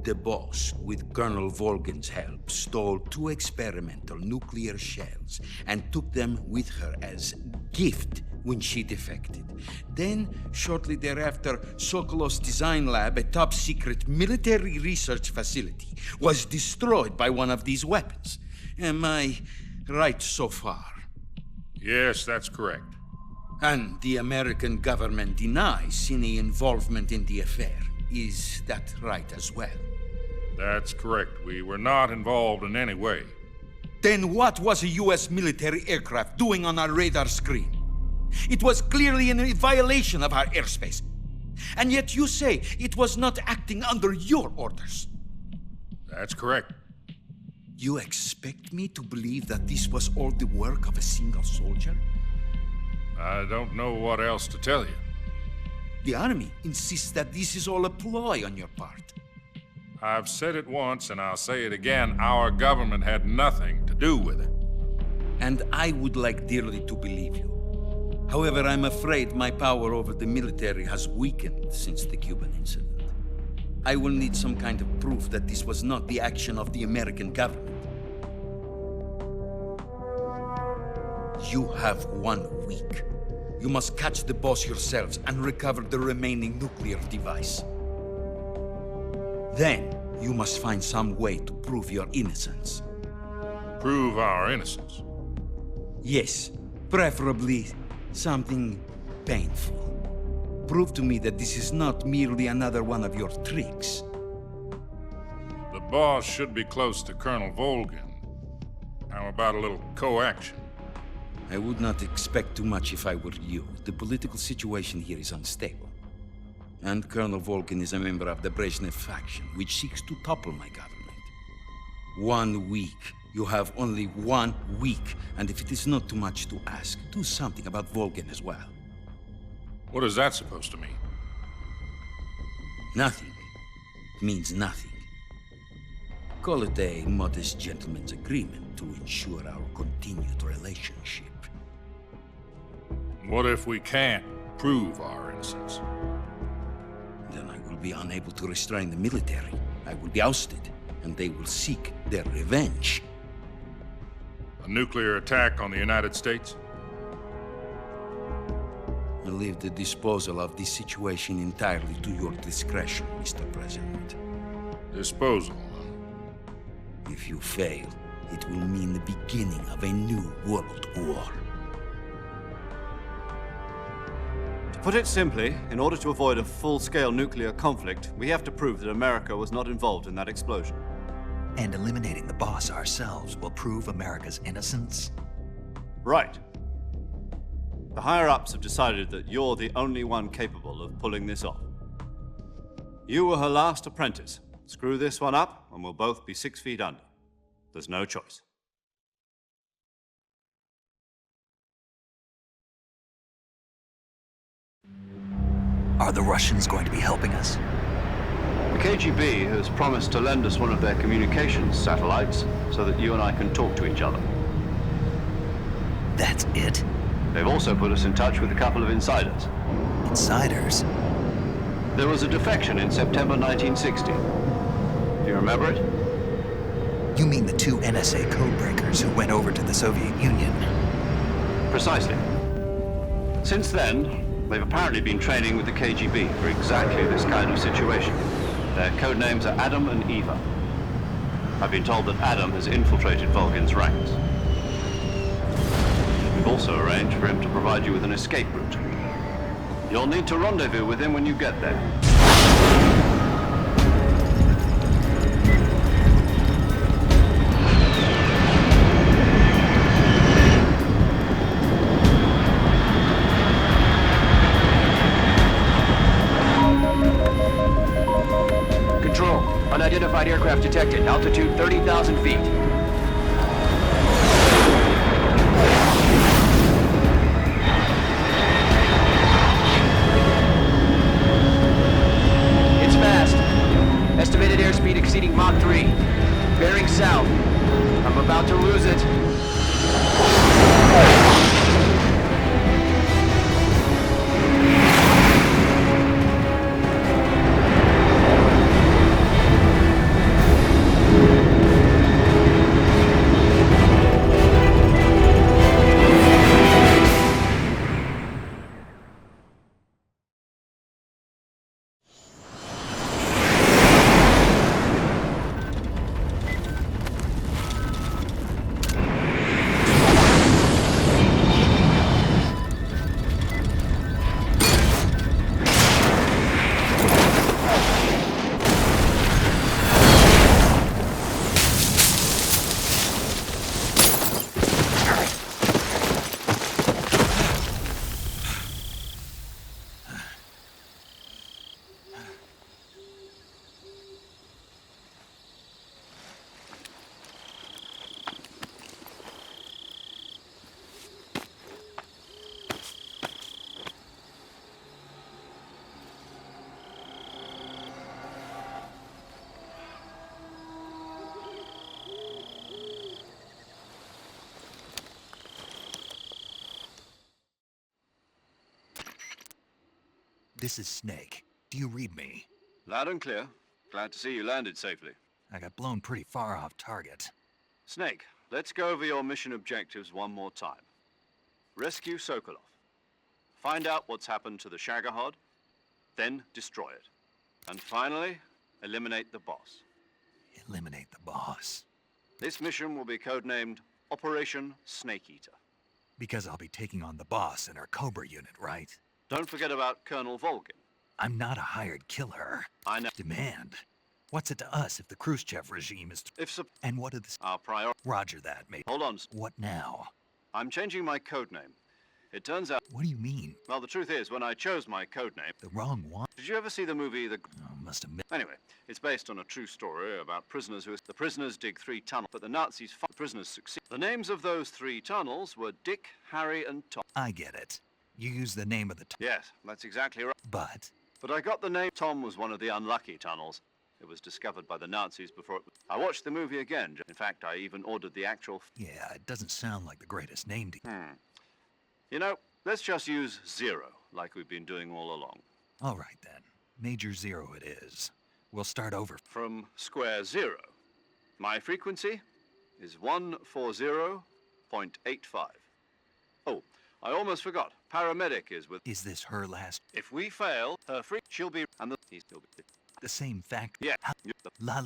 the boss, with Colonel Volgin's help, stole 2 experimental nuclear shells and took them with her as gift when she defected. Then, shortly thereafter, Sokolov's design lab, a top-secret military research facility, was destroyed by one of these weapons. Am I right so far? Yes, that's correct. And the American government denies any involvement in the affair. Is that right as well? That's correct. We were not involved in any way. Then what was a U.S. military aircraft doing on our radar screen? It was clearly in violation of our airspace. And yet you say it was not acting under your orders. That's correct. You expect me to believe that this was all the work of a single soldier? I don't know what else to tell you. The Army insists that this is all a ploy on your part. I've said it once, and I'll say it again. Our government had nothing to do with it. And I would like dearly to believe you. However, I'm afraid my power over the military has weakened since the Cuban incident. I will need some kind of proof that this was not the action of the American government. You have 1 week. You must catch the boss yourselves and recover the remaining nuclear device. Then, you must find some way to prove your innocence. Prove our innocence? Yes, preferably something painful. Prove to me that this is not merely another one of your tricks. The boss should be close to Colonel Volgin. How about a little co-action? I would not expect too much if I were you. The political situation here is unstable. And Colonel Volgin is a member of the Brezhnev faction, which seeks to topple my government. 1 week. You have only 1 week. And if it is not too much to ask, do something about Volgin as well. What is that supposed to mean? Nothing. It means nothing. Call it a modest gentleman's agreement to ensure our continued relationship. What if we can't prove our innocence? Then I will be unable to restrain the military. I will be ousted, and they will seek their revenge. A nuclear attack on the United States? I leave the disposal of this situation entirely to your discretion, Mr. President. Disposal? If you fail, it will mean the beginning of a new world war. To put it simply, in order to avoid a full-scale nuclear conflict, we have to prove that America was not involved in that explosion. And eliminating the boss ourselves will prove America's innocence? Right. The higher-ups have decided that you're the only one capable of pulling this off. You were her last apprentice. Screw this one up, and we'll both be 6 feet under. There's no choice. Are the Russians going to be helping us? The KGB has promised to lend us one of their communications satellites so that you and I can talk to each other. That's it? They've also put us in touch with a couple of insiders. Insiders? There was a defection in September 1960. Do you remember it? You mean the 2 NSA codebreakers who went over to the Soviet Union? Precisely. Since then, they've apparently been training with the KGB for exactly this kind of situation. Their code names are Adam and Eva. I've been told that Adam has infiltrated Volgin's ranks. We've also arranged for him to provide you with an escape route. You'll need to rendezvous with him when you get there. Control, unidentified aircraft detected. Altitude 30,000 feet. It's fast. Estimated airspeed exceeding Mach 3. Bearing south. I'm about to lose it. This is Snake. Do you read me? Loud and clear. Glad to see you landed safely. I got blown pretty far off target. Snake, let's go over your mission objectives one more time. Rescue Sokolov. Find out what's happened to the Shagohod, then destroy it. And finally, eliminate the boss. Eliminate the boss. This mission will be codenamed Operation Snake Eater. Because I'll be taking on the boss in our Cobra unit, right? Don't forget about Colonel Volgin. I'm not a hired killer. I know. Demand. What's it to us if the Khrushchev regime is... And what are the... Our priority... Roger that, mate. Hold on. What now? I'm changing my codename. It turns out... What do you mean? Well, the truth is, when I chose my codename... The wrong one? Did you ever see the movie The... Oh, must have... Anyway, it's based on a true story about prisoners who... The prisoners dig 3 tunnels, but the Nazis fight. The prisoners succeed. The names of those 3 tunnels were Dick, Harry, and Tom. I get it. You use the name of the... Yes, that's exactly right. But I got the name... Tom was one of the unlucky tunnels. It was discovered by the Nazis before it... I watched the movie again. In fact, I even ordered the actual... Yeah, it doesn't sound like the greatest name to... You know, let's just use Zero, like we've been doing all along. All right, then. Major Zero it is. We'll start over. From square 0. My frequency is 140.85. Oh, I almost forgot. Paramedic is with... Is this her last... If we fail, her she'll be... And he's still be... The same fact... Yeah. La...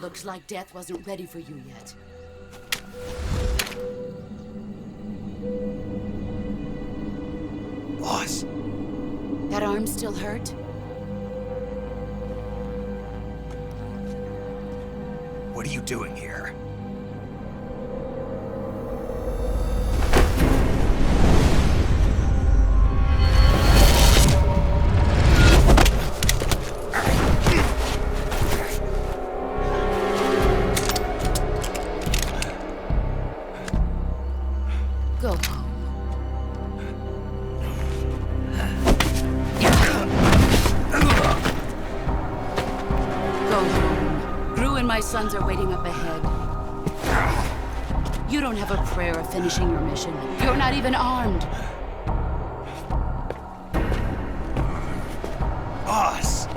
Looks like death wasn't ready for you yet. Boss! That arm still hurt? What are you doing here? Go. My sons are waiting up ahead. You don't have a prayer of finishing your mission. You're not even armed. Boss!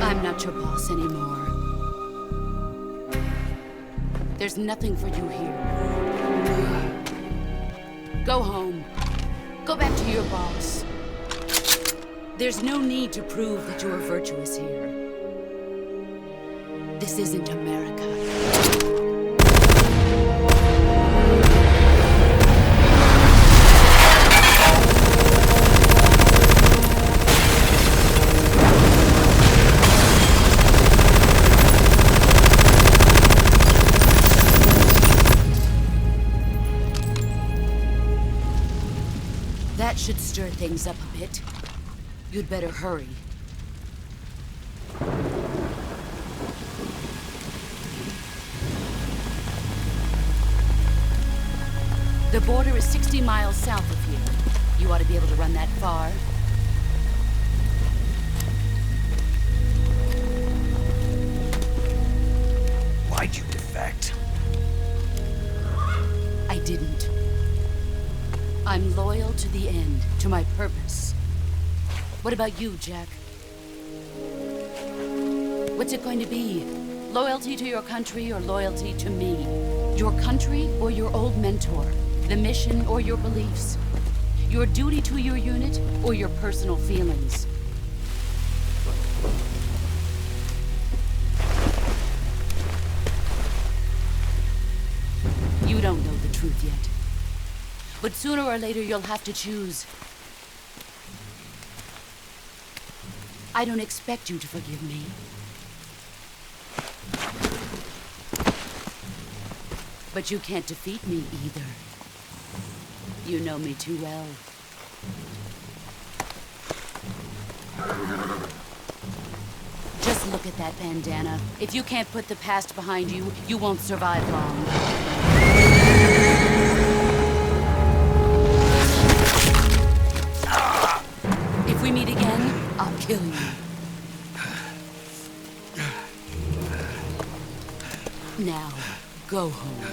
I'm I'm not your boss anymore. There's nothing for you here. Go home. Go back to your boss. There's no need to prove that you are virtuous here. This isn't America. That should stir things up a bit. You'd better hurry. The border is 60 miles south of here. You ought to be able to run that far. Why'd you defect? I didn't. I'm loyal to the end, to my purpose. What about you, Jack? What's it going to be? Loyalty to your country or loyalty to me? Your country or your old mentor? The mission or your beliefs? Your duty to your unit or your personal feelings? You don't know the truth yet. But sooner or later you'll have to choose. I don't expect you to forgive me. But you can't defeat me either. You know me too well. Just look at that bandana. If you can't put the past behind you, you won't survive long. If we meet again, I'll kill you. Now, go home.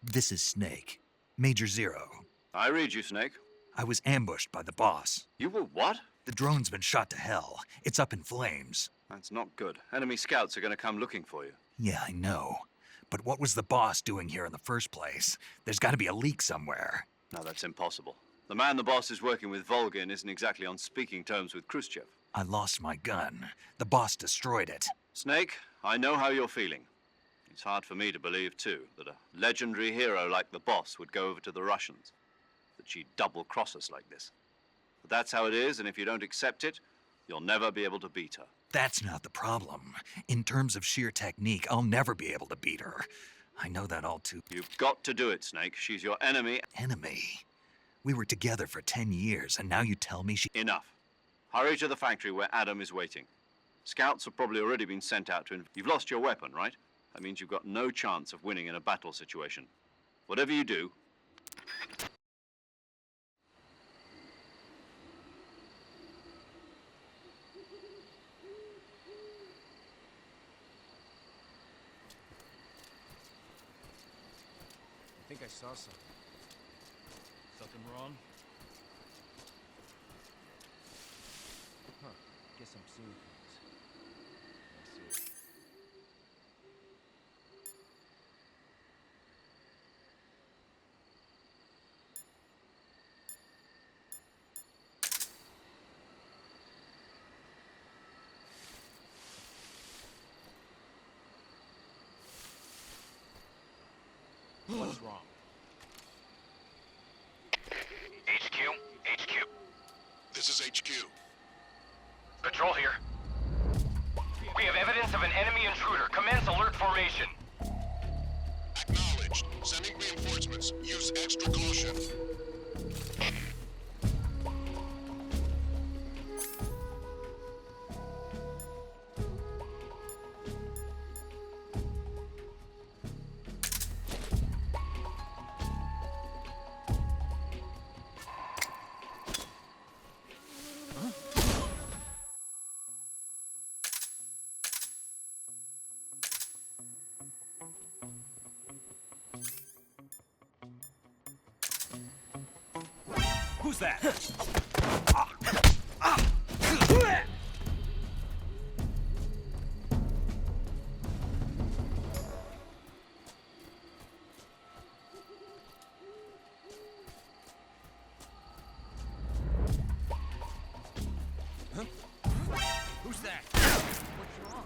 This is Snake. Major Zero. I read you, Snake. I was ambushed by the boss. You were what? The drone's been shot to hell. It's up in flames. That's not good. Enemy scouts are going to come looking for you. Yeah, I know. But what was the boss doing here in the first place? There's got to be a leak somewhere. No, that's impossible. The man the boss is working with, Volgin, isn't exactly on speaking terms with Khrushchev. I lost my gun. The boss destroyed it. Snake, I know how you're feeling. It's hard for me to believe, too, that a legendary hero like the boss would go over to the Russians. That she'd double-cross us like this. But that's how it is, and if you don't accept it, you'll never be able to beat her. That's not the problem. In terms of sheer technique, I'll never be able to beat her. I know that all too... You've got to do it, Snake. She's your enemy. Enemy? We were together for 10 years, and now you tell me she... Enough. Hurry to the factory where Adam is waiting. Scouts have probably already been sent out to... You've lost your weapon, right? That means you've got no chance of winning in a battle situation. Whatever you do... I think I saw something. Something wrong? Huh. Guess I'm seeing things. I see. What's wrong? HQ. This is HQ. Patrol here. We have evidence of an enemy intruder. Commence alert formation. Acknowledged. Sending reinforcements. Use extra caution. Who's that? Who's that? What's wrong?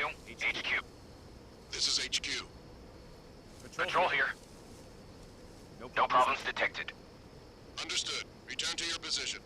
you? HQ. This is HQ. Patrol here. No problems detected. Understood. Return to your position.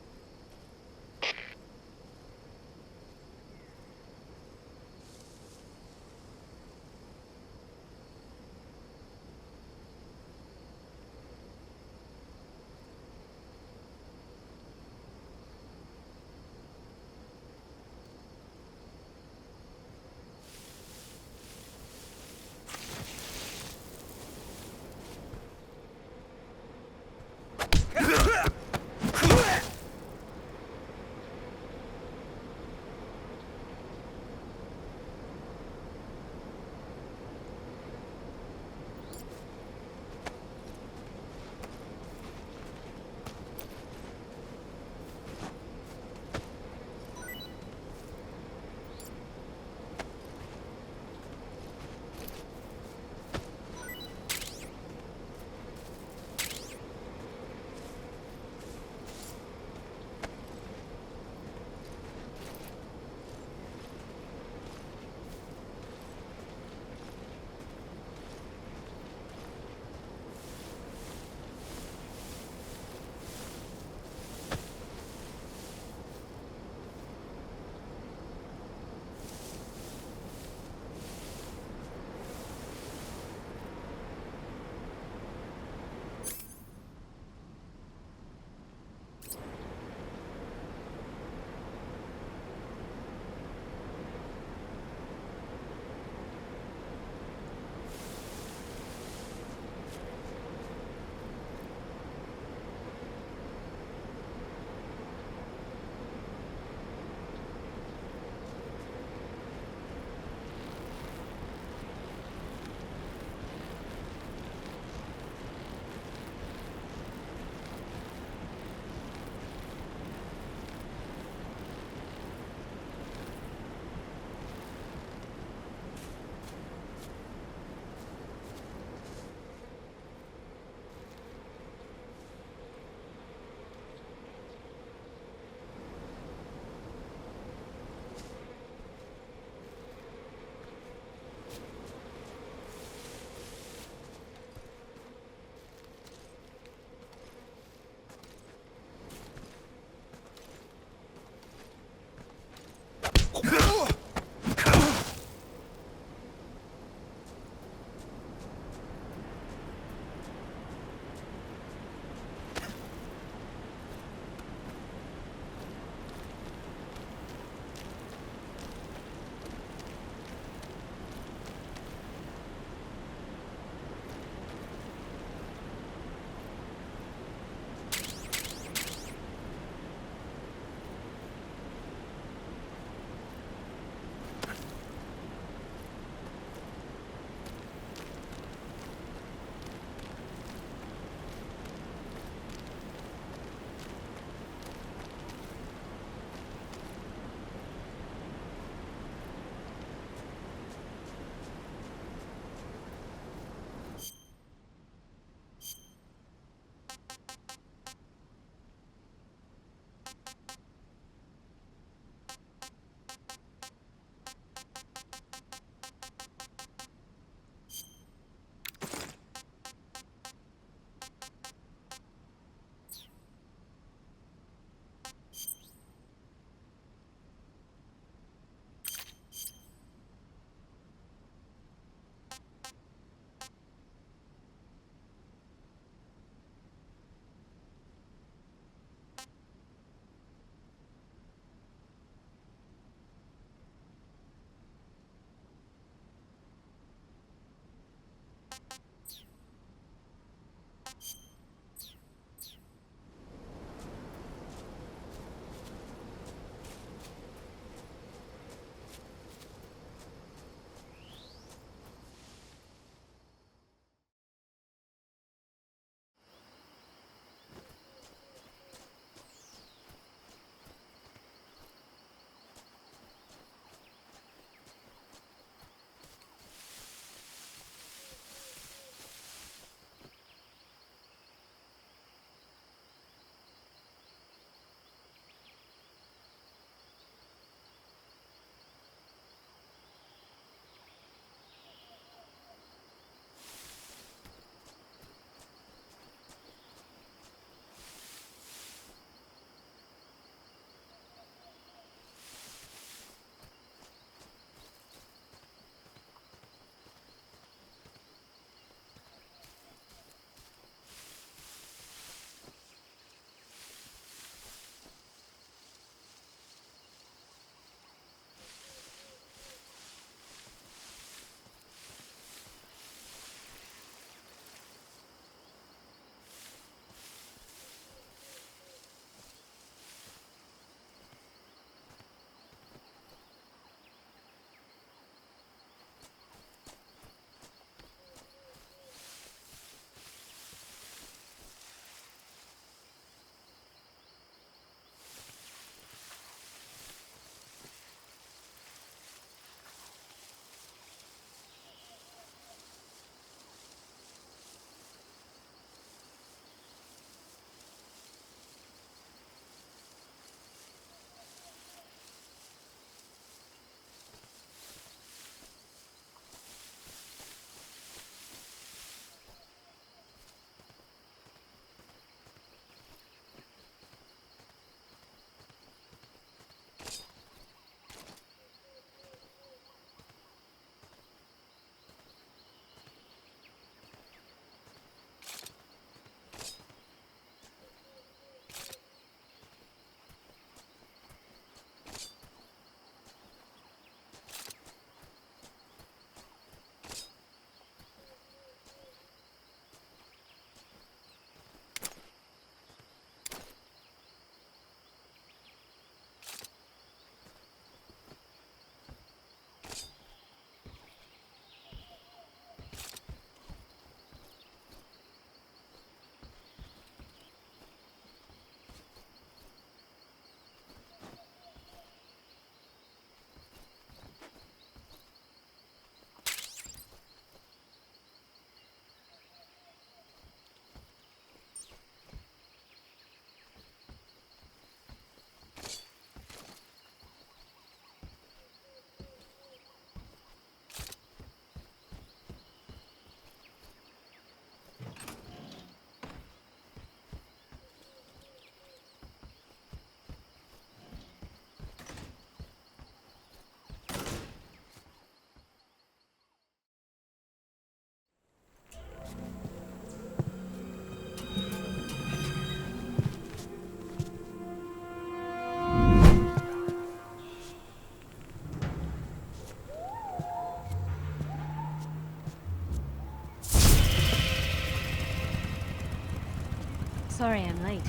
Sorry I'm late.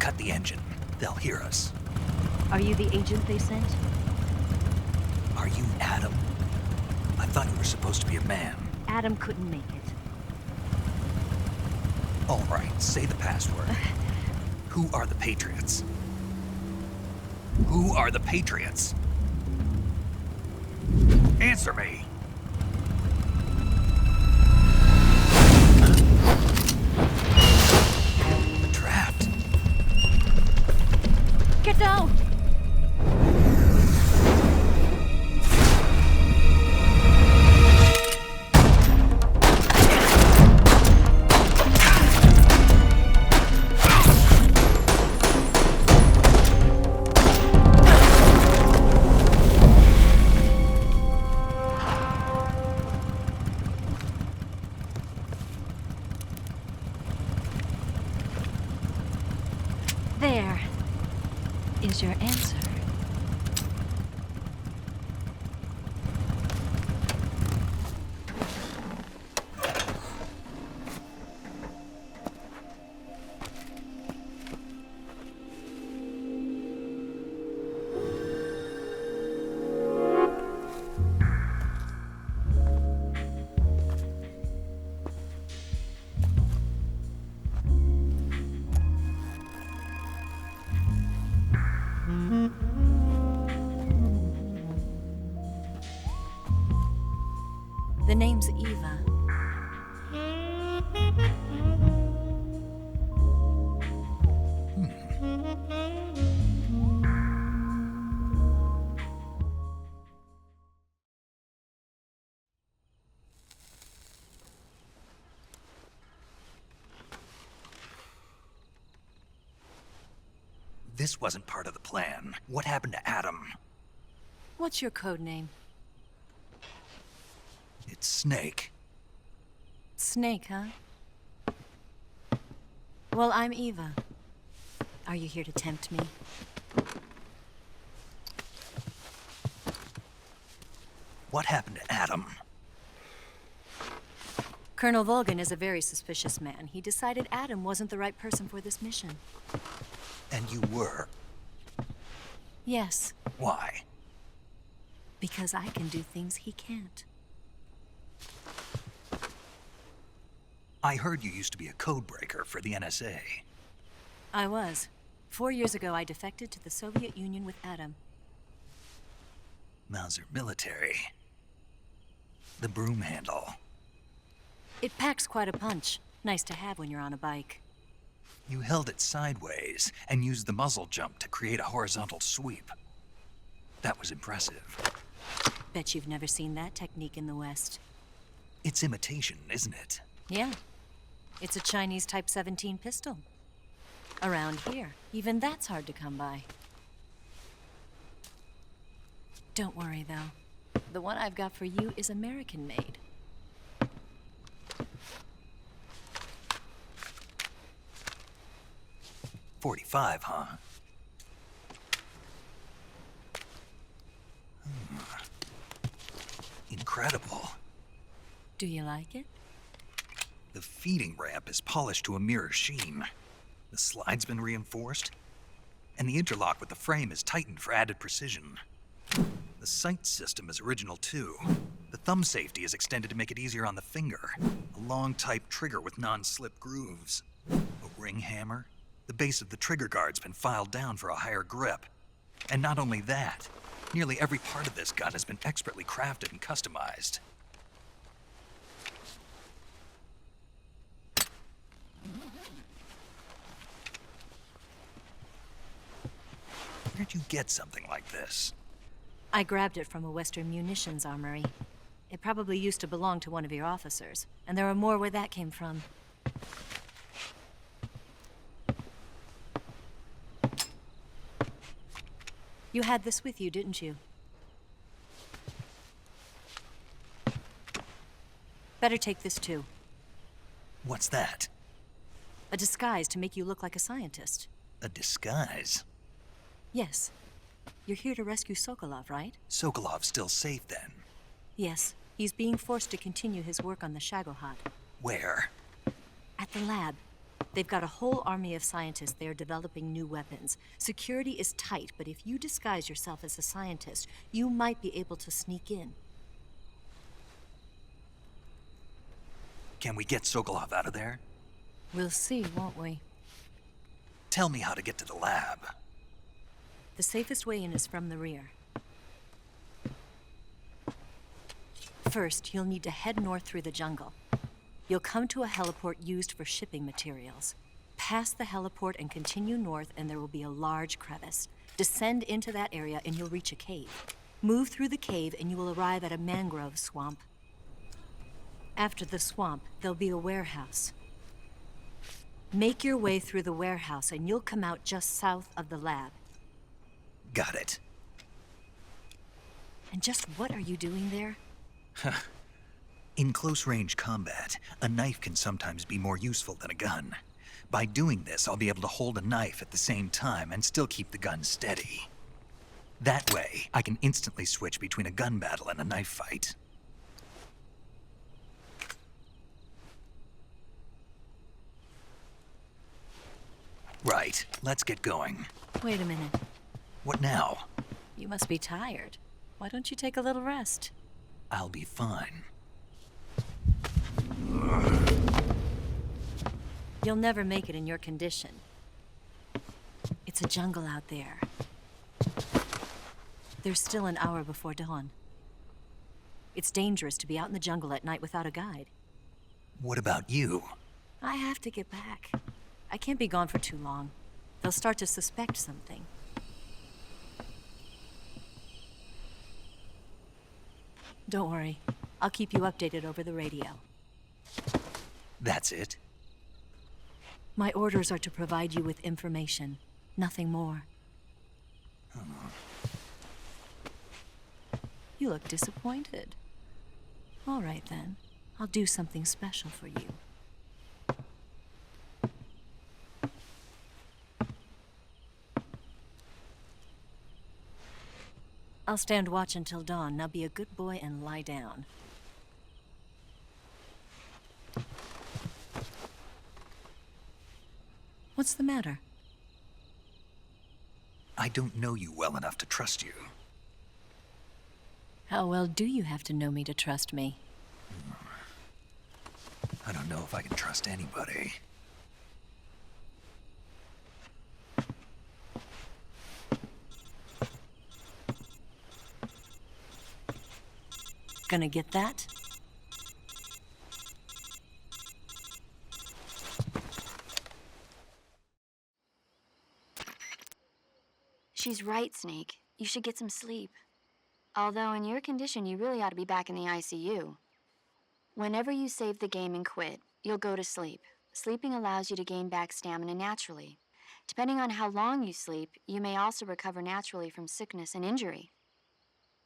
Cut the engine. They'll hear us. Are you the agent they sent? Are you Adam? I thought you were supposed to be a man. Adam couldn't make it. All right, say the password. Who are the Patriots? Who are the Patriots? Answer me! Trapped. Get down! There is your answer. The name's Eva. This wasn't part of the plan. What happened to Adam? What's your code name? It's Snake. Snake, huh? Well, I'm Eva. Are you here to tempt me? What happened to Adam? Colonel Volgin is a very suspicious man. He decided Adam wasn't the right person for this mission. And you were? Yes. Why? Because I can do things he can't. I heard you used to be a codebreaker for the NSA. I was. 4 years ago, I defected to the Soviet Union with Adam. Mauser military. The broom handle. It packs quite a punch. Nice to have when you're on a bike. You held it sideways and used the muzzle jump to create a horizontal sweep. That was impressive. Bet you've never seen that technique in the West. It's imitation, isn't it? Yeah. It's a Chinese Type 17 pistol. Around here, even that's hard to come by. Don't worry, though. The one I've got for you is American-made. .45, huh? Incredible. Do you like it? The feeding ramp is polished to a mirror sheen. The slide's been reinforced, and the interlock with the frame is tightened for added precision. The sight system is original too. The thumb safety is extended to make it easier on the finger. A long type trigger with non-slip grooves. A ring hammer. The base of the trigger guard's been filed down for a higher grip. And not only that, nearly every part of this gun has been expertly crafted and customized. Where'd you get something like this? I grabbed it from a Western munitions armory. It probably used to belong to one of your officers, and there are more where that came from. You had this with you, didn't you? Better take this too. What's that? A disguise to make you look like a scientist. A disguise? Yes. You're here to rescue Sokolov, right? Sokolov's still safe then? Yes. He's being forced to continue his work on the Shagohod. Where? At the lab. They've got a whole army of scientists there developing new weapons. Security is tight, but if you disguise yourself as a scientist, you might be able to sneak in. Can we get Sokolov out of there? We'll see, won't we? Tell me how to get to the lab. The safest way in is from the rear. First, you'll need to head north through the jungle. You'll come to a heliport used for shipping materials. Pass the heliport and continue north, and there will be a large crevice. Descend into that area, and you'll reach a cave. Move through the cave, and you will arrive at a mangrove swamp. After the swamp, there'll be a warehouse. Make your way through the warehouse, and you'll come out just south of the lab. Got it. And just what are you doing there? In close-range combat, a knife can sometimes be more useful than a gun. By doing this, I'll be able to hold a knife at the same time and still keep the gun steady. That way, I can instantly switch between a gun battle and a knife fight. Right, let's get going. Wait a minute. What now? You must be tired. Why don't you take a little rest? I'll be fine. You'll never make it in your condition. It's a jungle out there. There's still an hour before dawn. It's dangerous to be out in the jungle at night without a guide. What about you? I have to get back. I can't be gone for too long. They'll start to suspect something. Don't worry. I'll keep you updated over the radio. That's it? My orders are to provide you with information. Nothing more. You look disappointed. All right, then. I'll do something special for you. I'll stand watch until dawn. Now be a good boy and lie down. What's the matter? I don't know you well enough to trust you. How well do you have to know me to trust me? I don't know if I can trust anybody. Gonna get that? She's right, Snake. You should get some sleep. Although in your condition, you really ought to be back in the ICU. Whenever you save the game and quit, you'll go to sleep. Sleeping allows you to gain back stamina naturally. Depending on how long you sleep, you may also recover naturally from sickness and injury.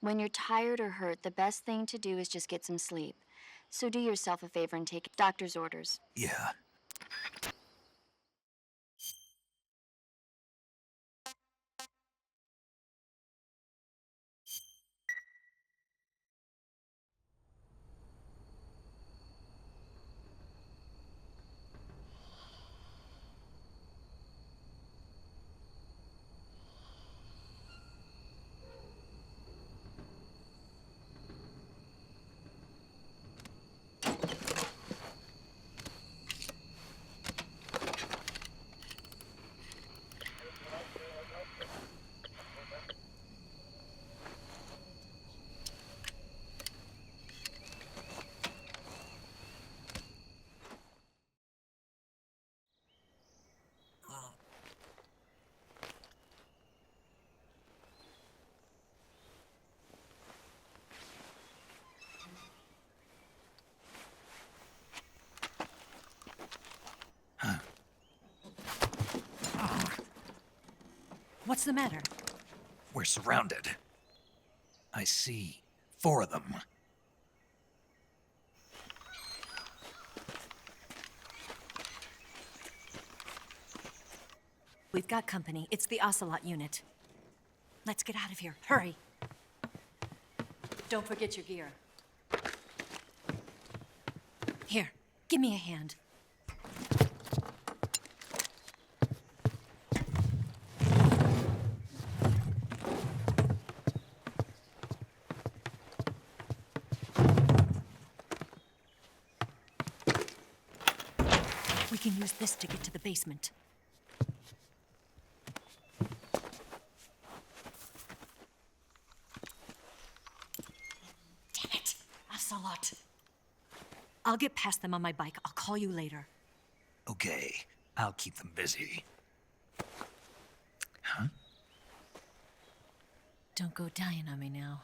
When you're tired or hurt, the best thing to do is just get some sleep. So do yourself a favor and take doctor's orders. Yeah. What's the matter? We're surrounded. I see 4 of them. We've got company. It's the Ocelot unit. Let's get out of here. Hurry. Don't forget your gear. Here, give me a hand. can use this to get to the basement. Damn it! Ocelot! I'll get past them on my bike. I'll call you later. Okay, I'll keep them busy. Huh? Don't go dying on me now.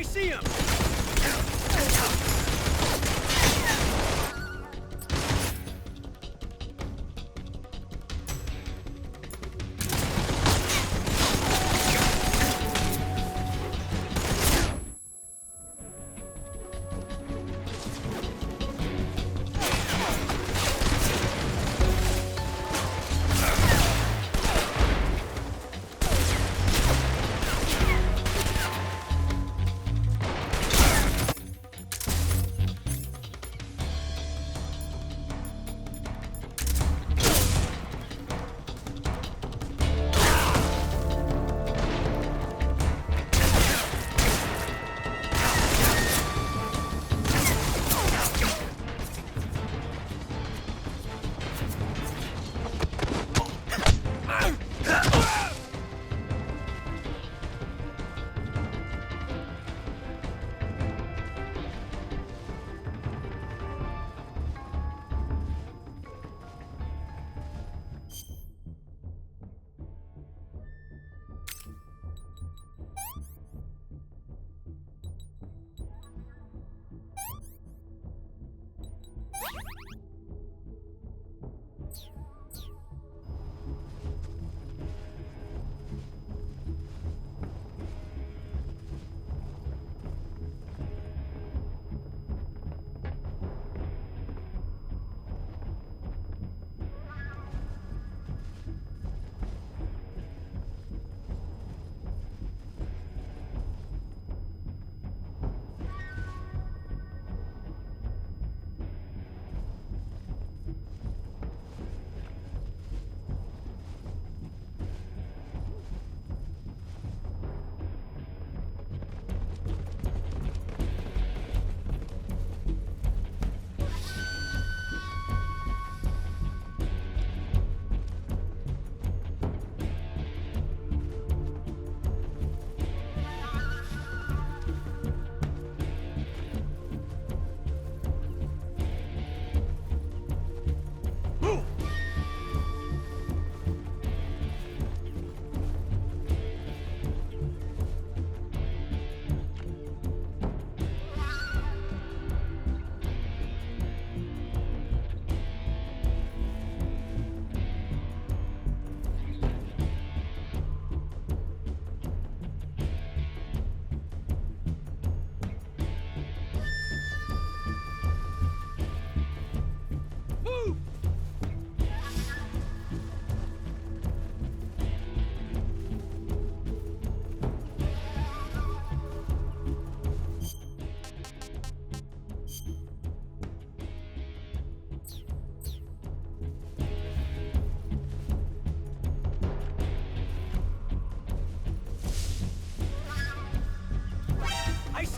I see him!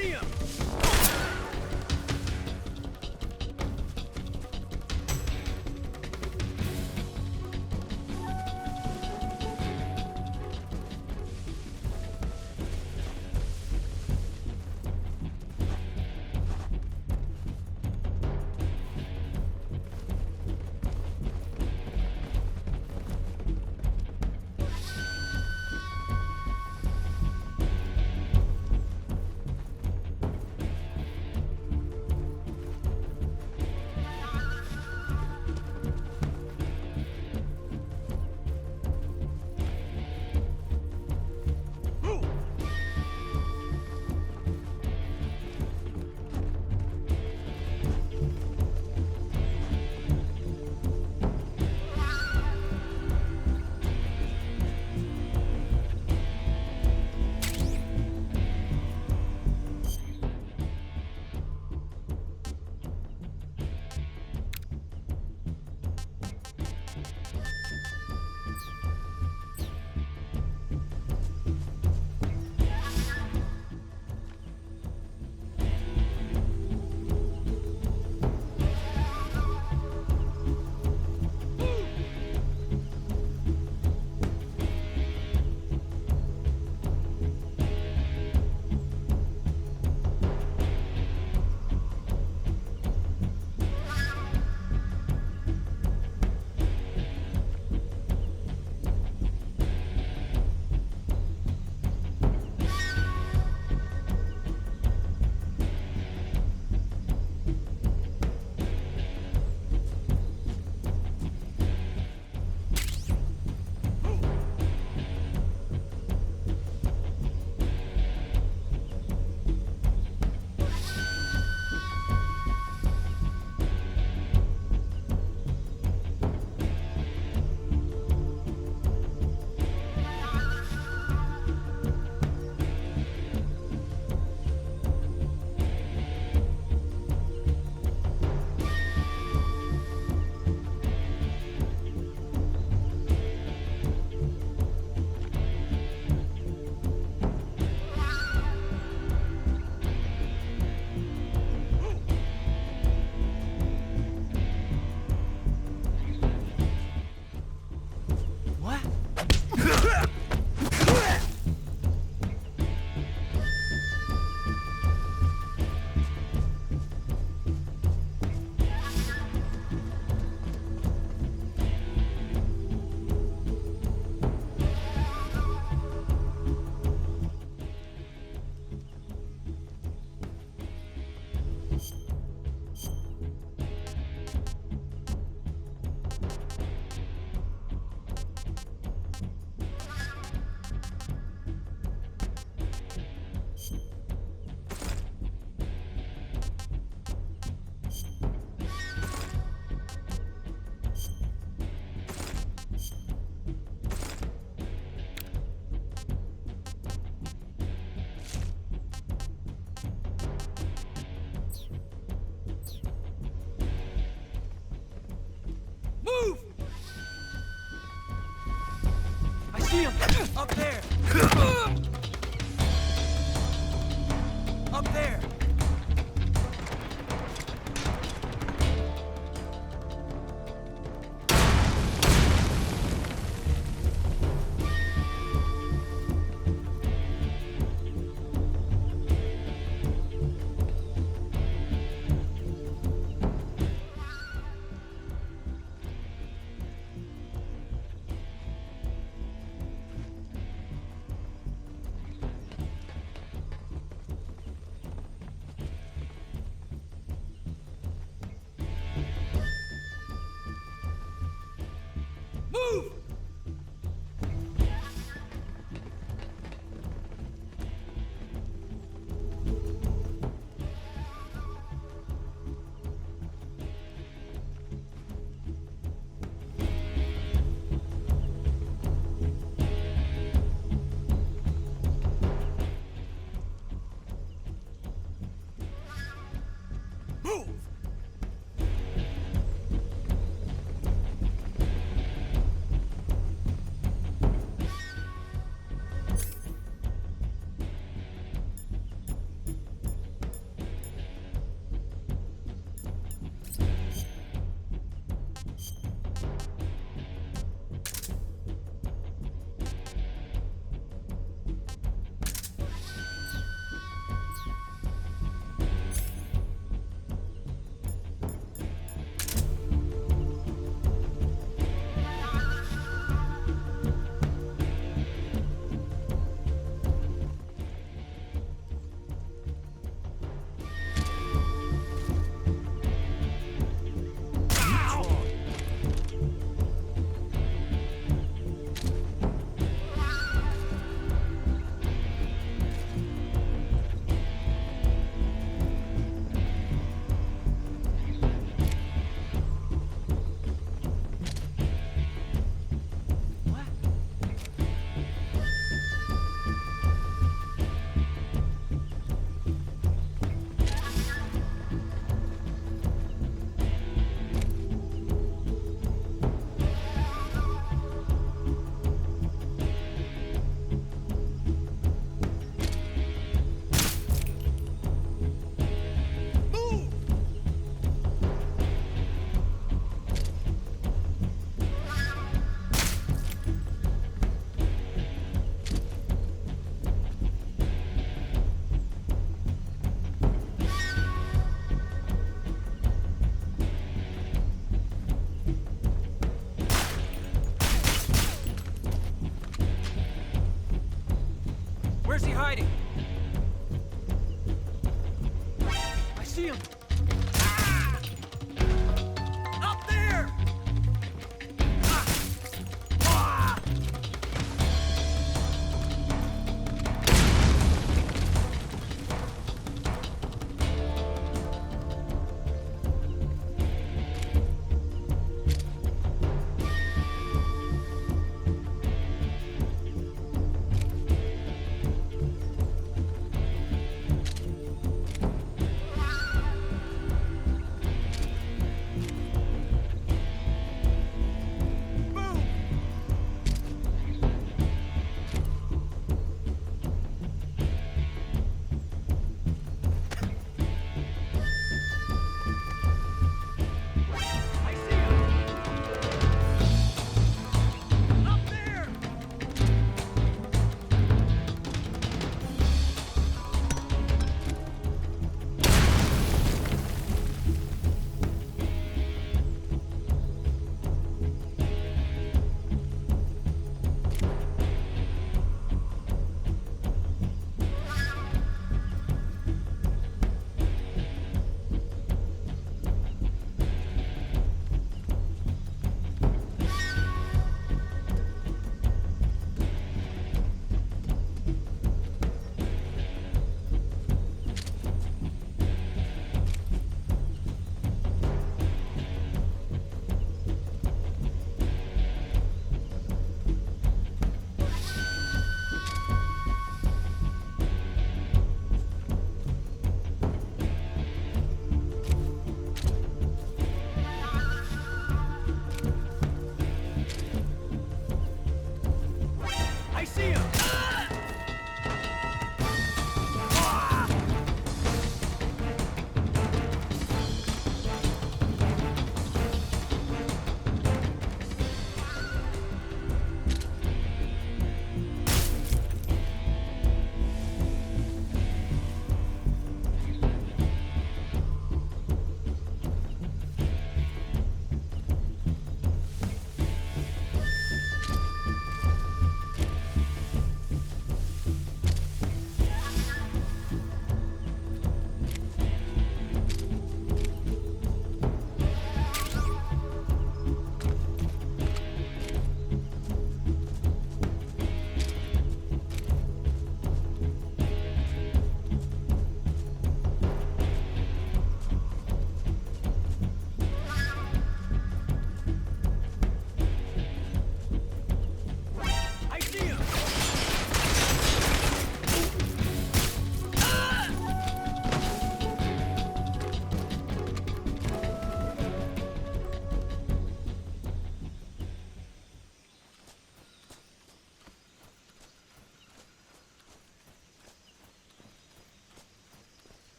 see him! See him! Up there! Up there! Where's he hiding? I see him! Ah! Up there! Ah! Ah!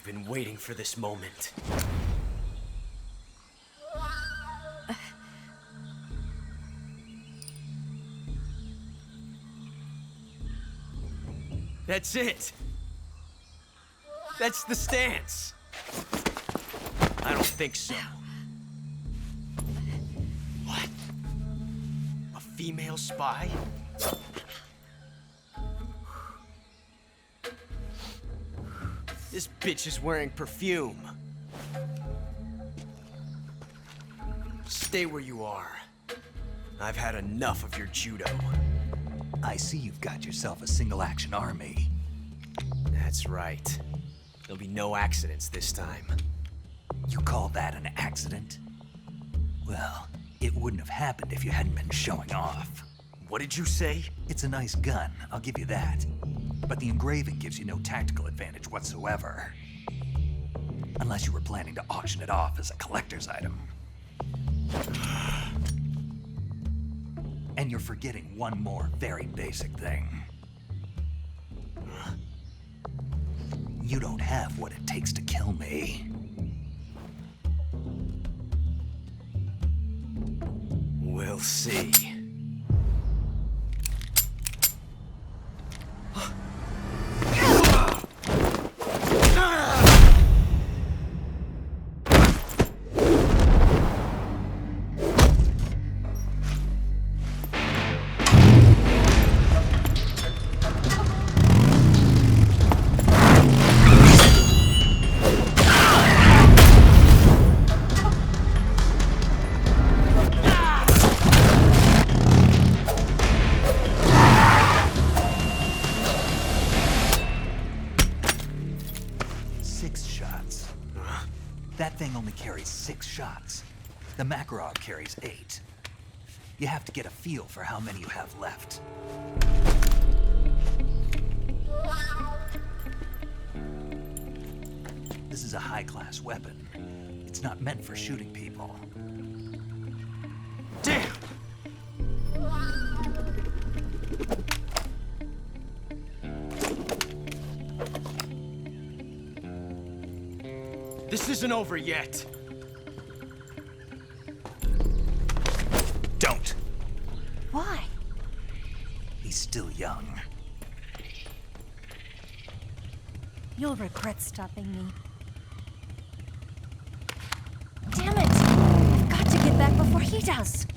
been waiting for this moment. That's it. That's the stance. I don't think so. What? A female spy? This bitch is wearing perfume. Stay where you are. I've had enough of your judo. I see you've got yourself a single-action army. That's right. There'll be no accidents this time. You call that an accident? Well, it wouldn't have happened if you hadn't been showing off. What did you say? It's a nice gun, I'll give you that. But the engraving gives you no tactical advantage whatsoever. Unless you were planning to auction it off as a collector's item. And you're forgetting one more very basic thing. You don't have what it takes to kill me. We'll see. That thing only carries 6 shots. The Makarov carries 8. You have to get a feel for how many you have left. This is a high-class weapon. It's not meant for shooting people. Damn! This isn't over yet. Don't. Why? He's still young. You'll regret stopping me. Damn it! I've got to get back before he does.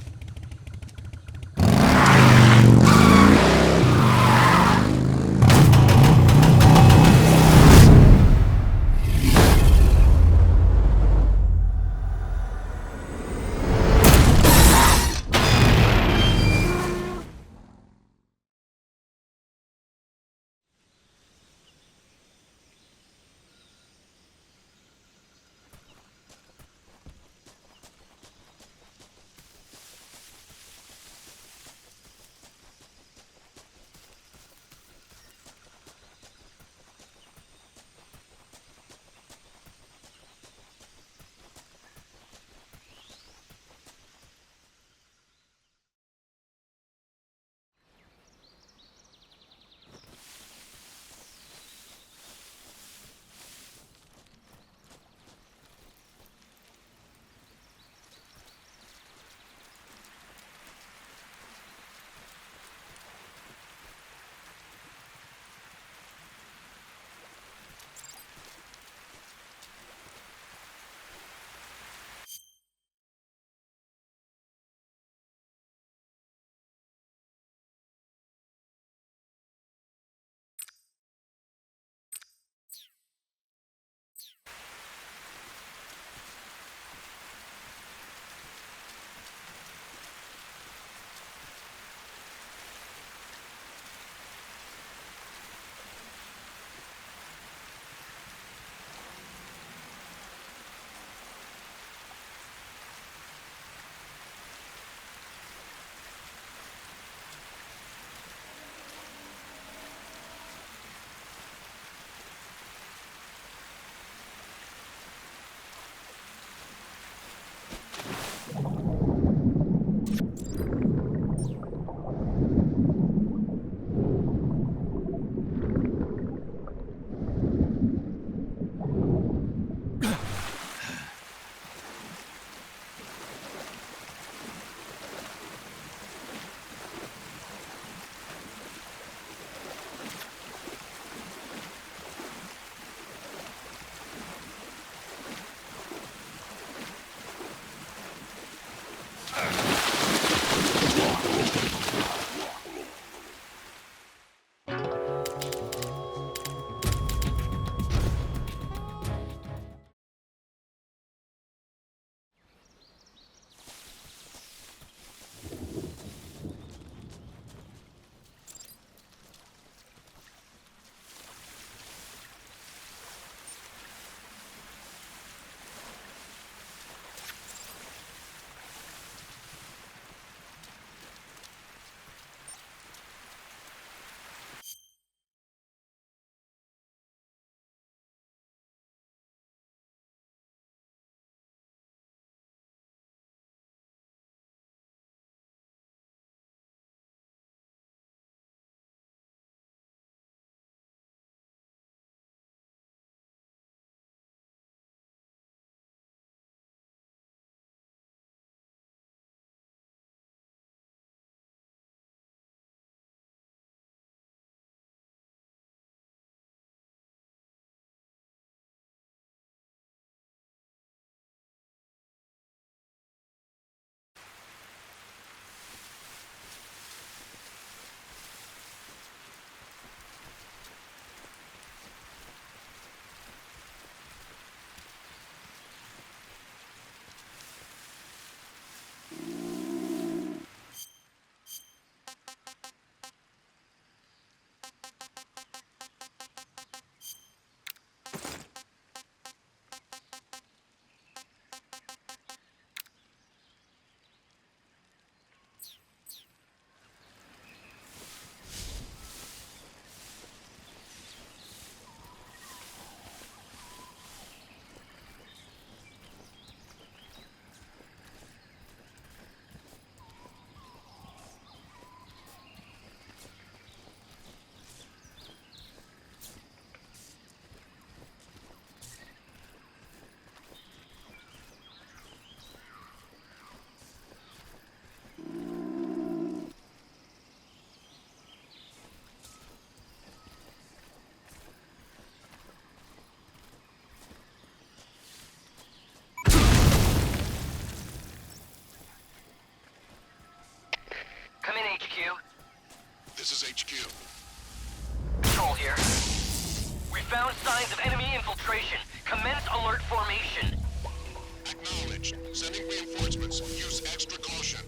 HQ? This is HQ. Patrol here. We found signs of enemy infiltration. Commence alert formation. Acknowledged. Sending reinforcements. Use extra caution.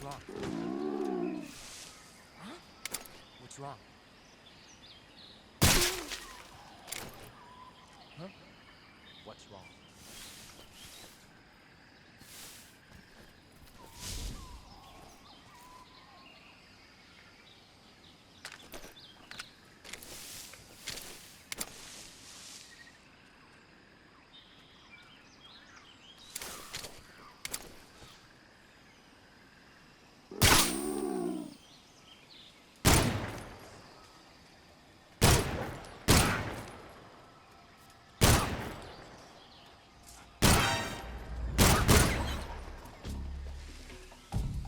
What's wrong? Huh? What's wrong? Huh? What's wrong?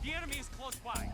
The enemy is close by.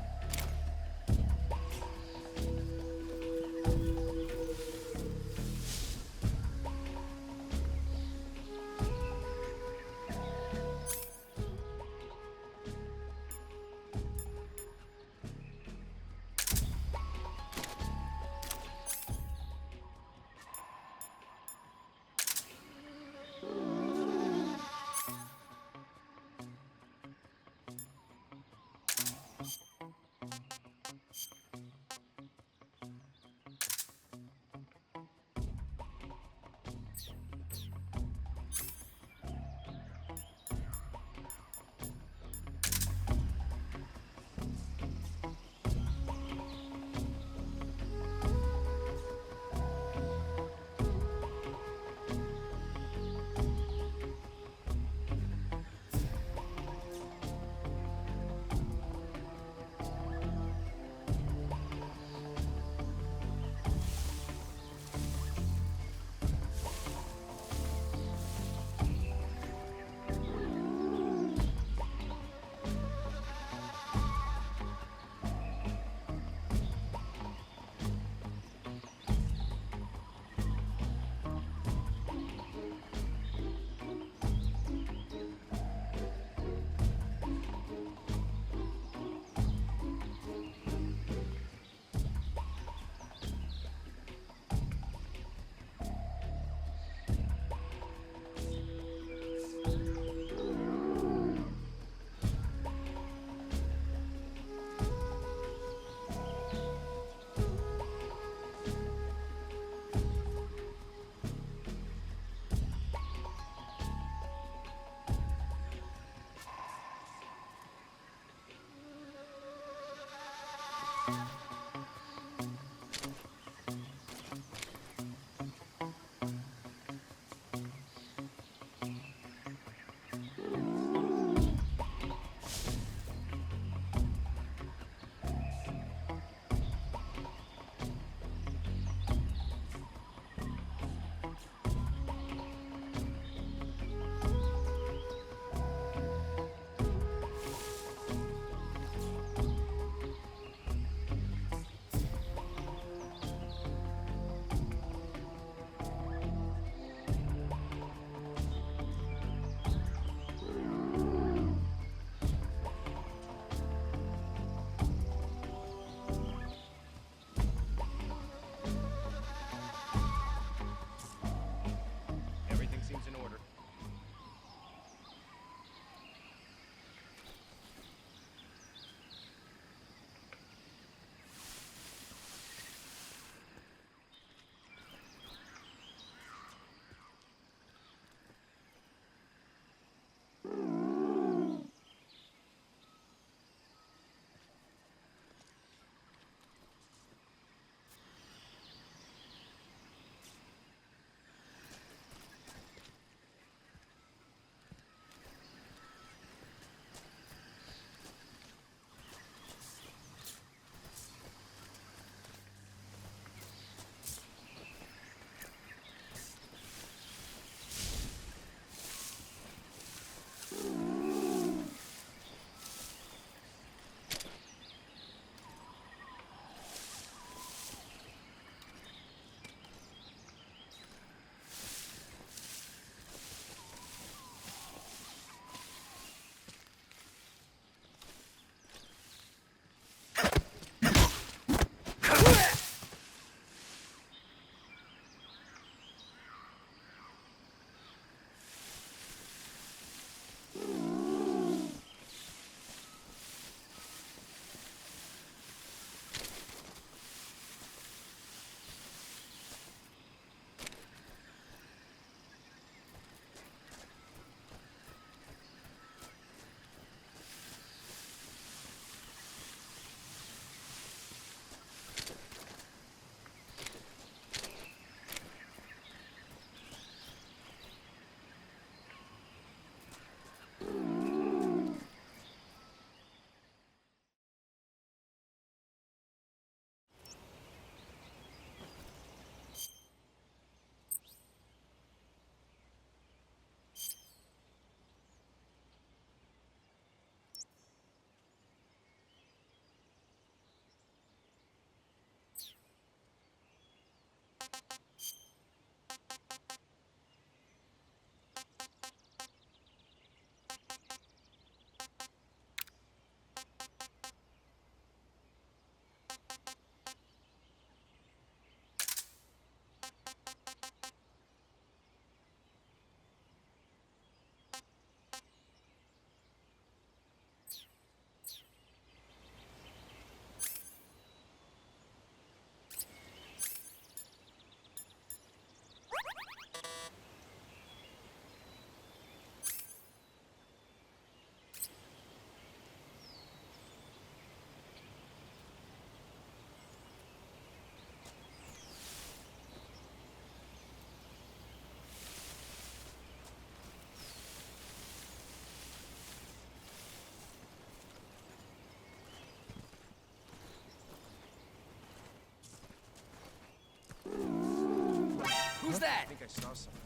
that? I think I saw something.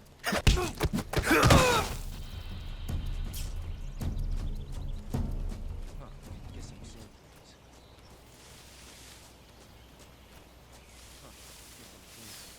Huh. Guess I'm seeing things. Huh. Guess I'm seeing things.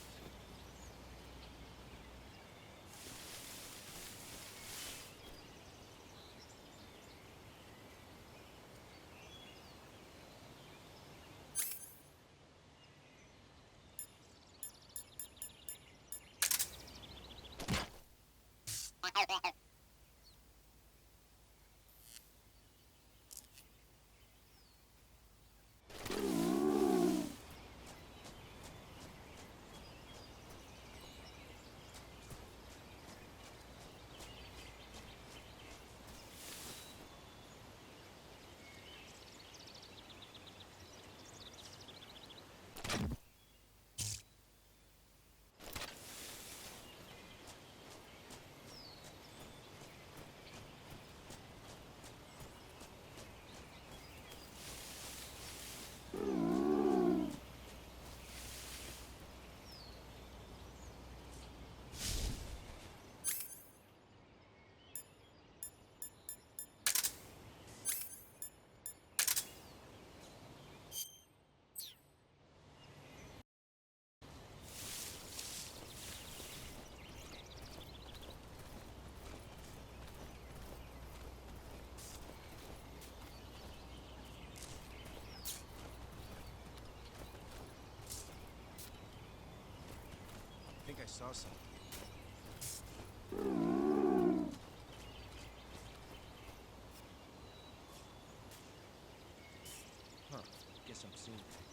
I think I saw something. Huh. Guess I'm seeing things.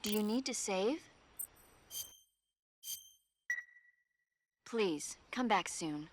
Do you need to save? Please, come back soon.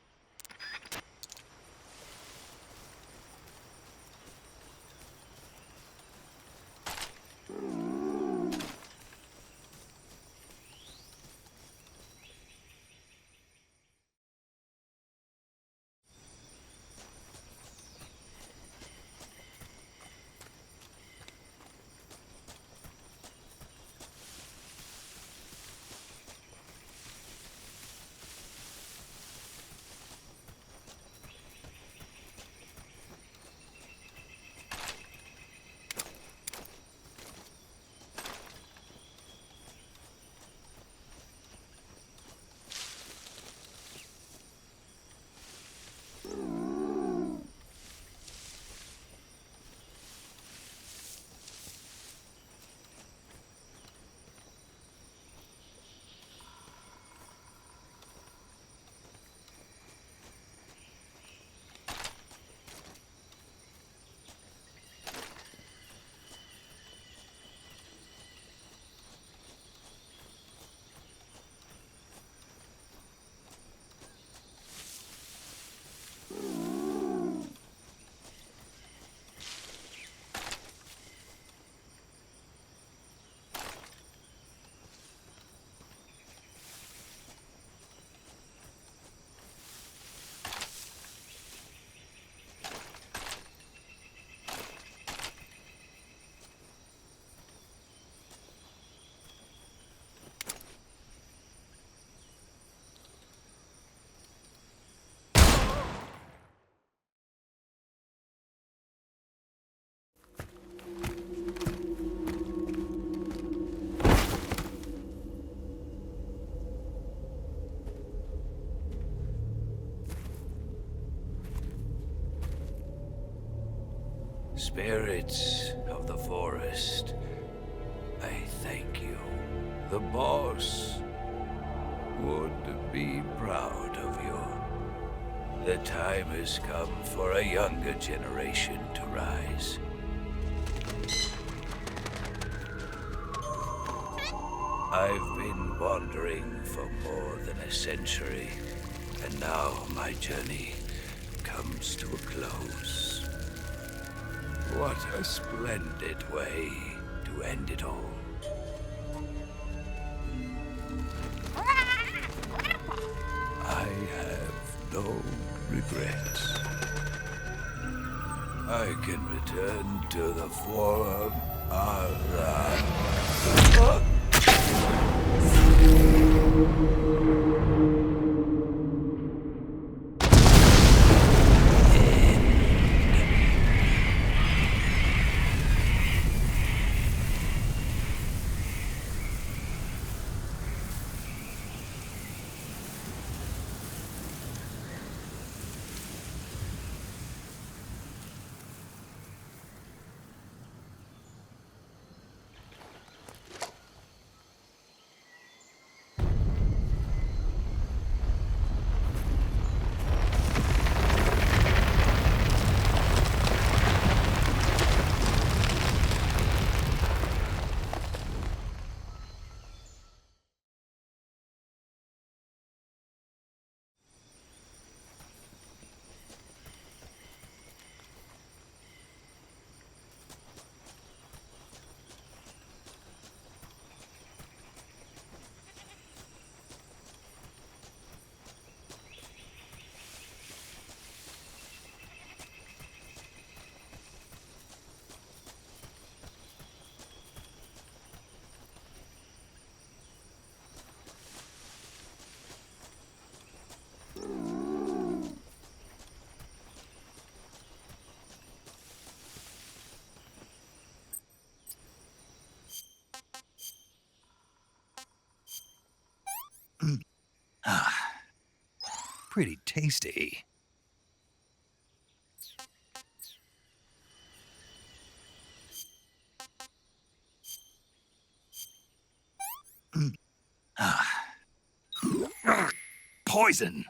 Spirits of the forest, I thank you. The boss would be proud of you. The time has come for a younger generation to rise. I've been wandering for more than a century, and now my journey comes to a close. What a splendid way to end it all. I have no regrets. I can return to the form of Pretty tasty. Poison.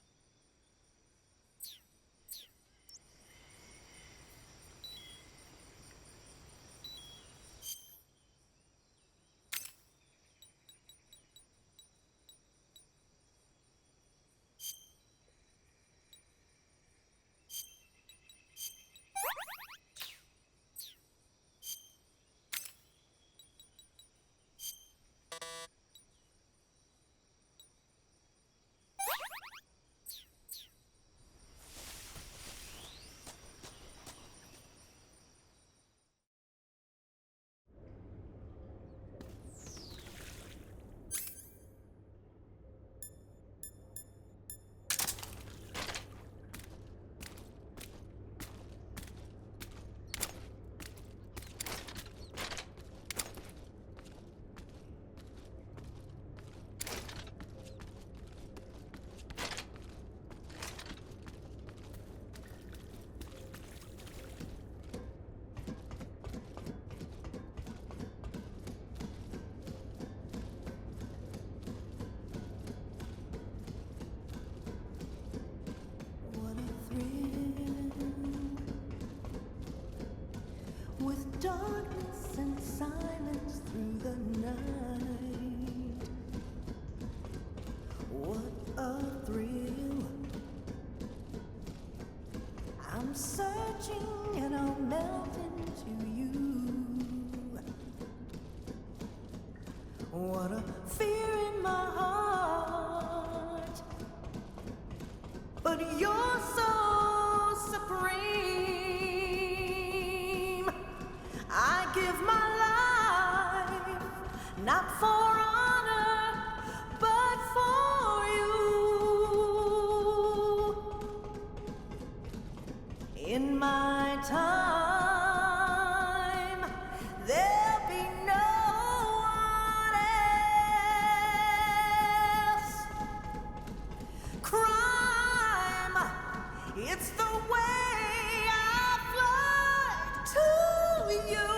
With darkness and silence through the night, what a thrill. I'm searching and I'll melt into you. What a fear in my heart, but you're so supreme. I give my life, not for honor, but for you. In my time, there'll be no one else. Crime, it's the way I fly to you.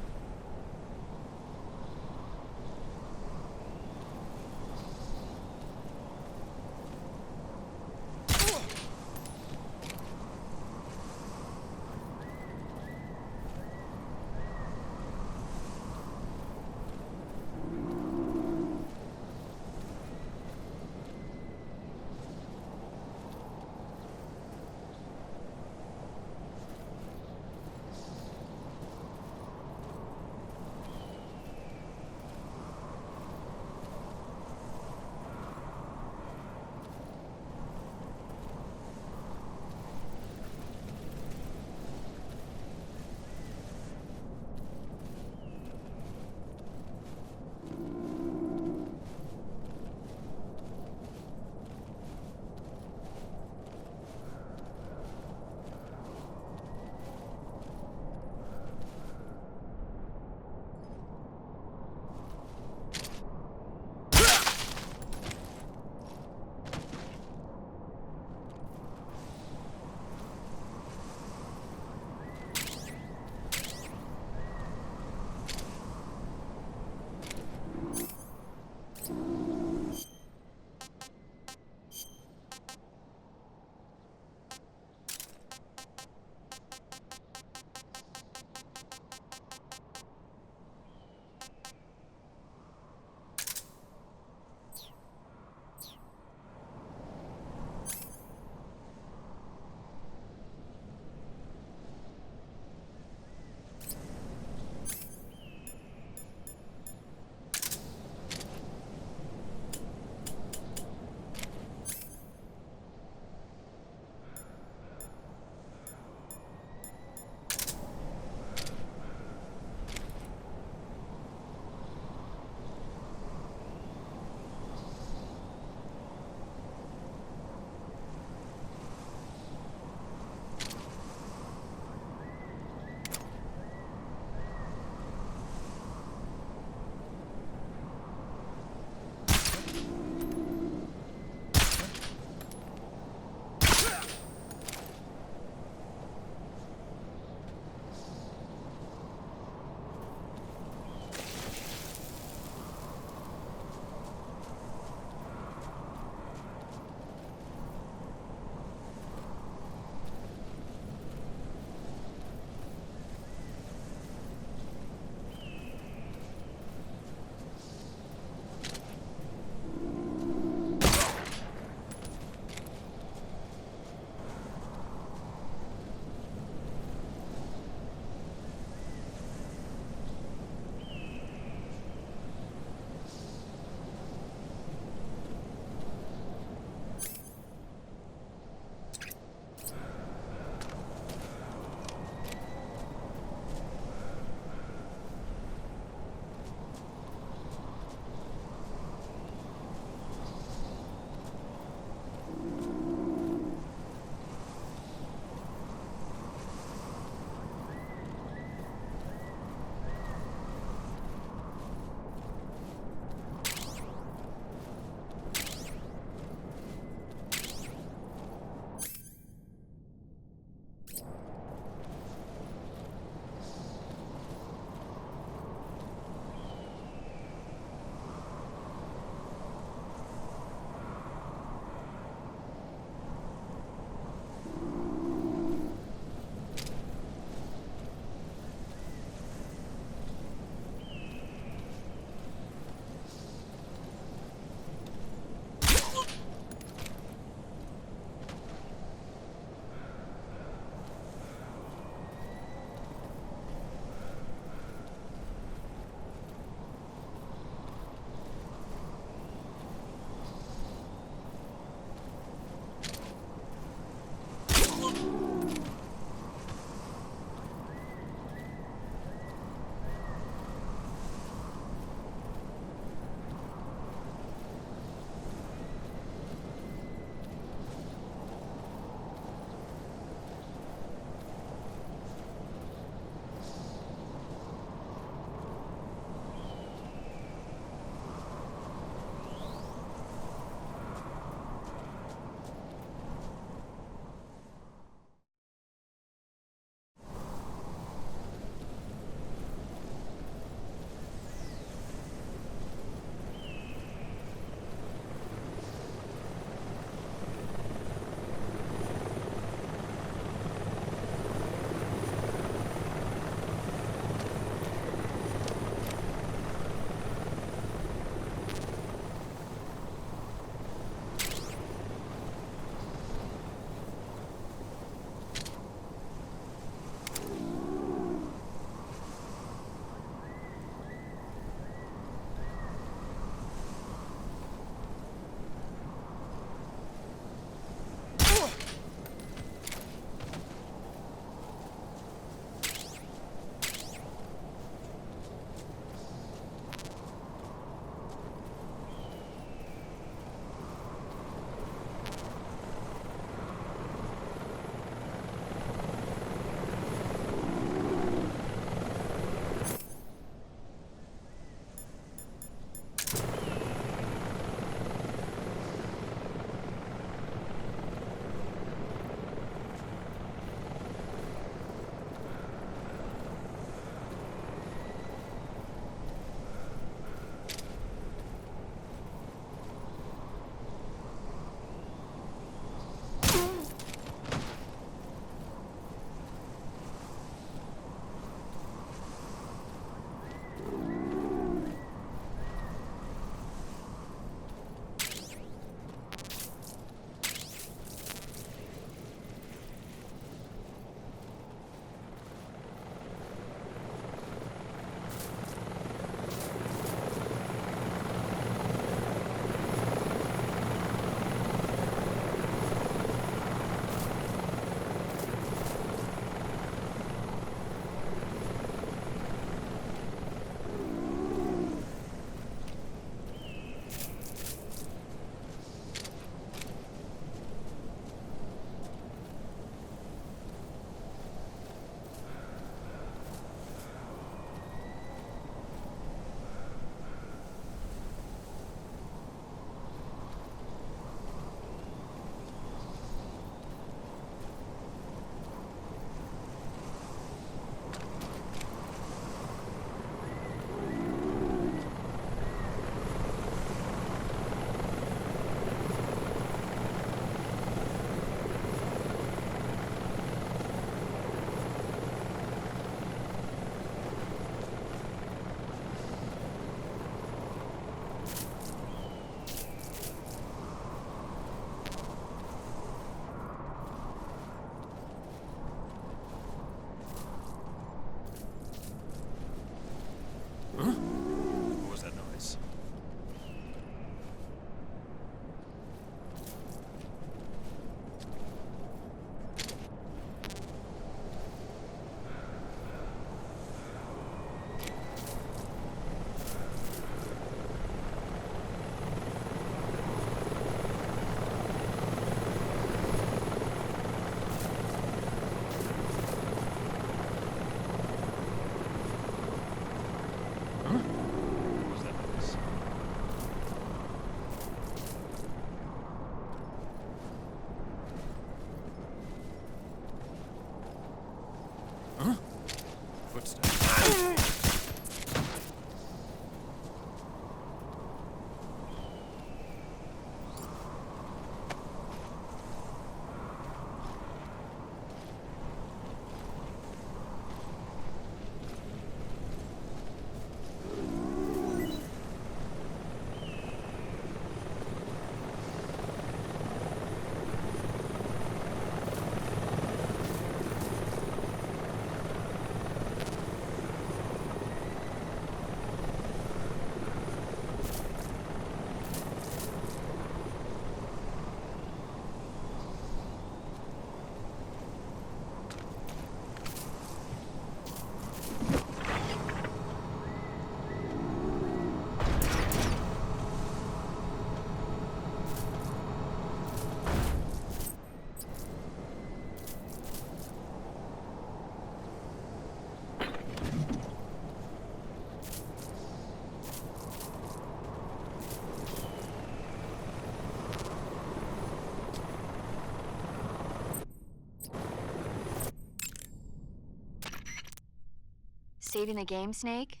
Saving the game, Snake?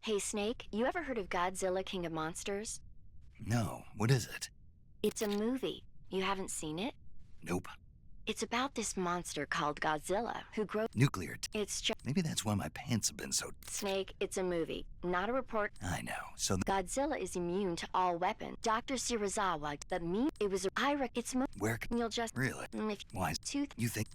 Hey, Snake, you ever heard of Godzilla, King of Monsters? No, what is it? It's a movie. You haven't seen it? Nope. It's about this monster called Godzilla, who grows Nuclear. It's just Maybe that's why my pants have been so. Snake, it's a movie, not a report. I know. So Godzilla is immune to all weapons. Dr. Shirazawa, it was a it's where you'll just really? If Why? Tooth. You think?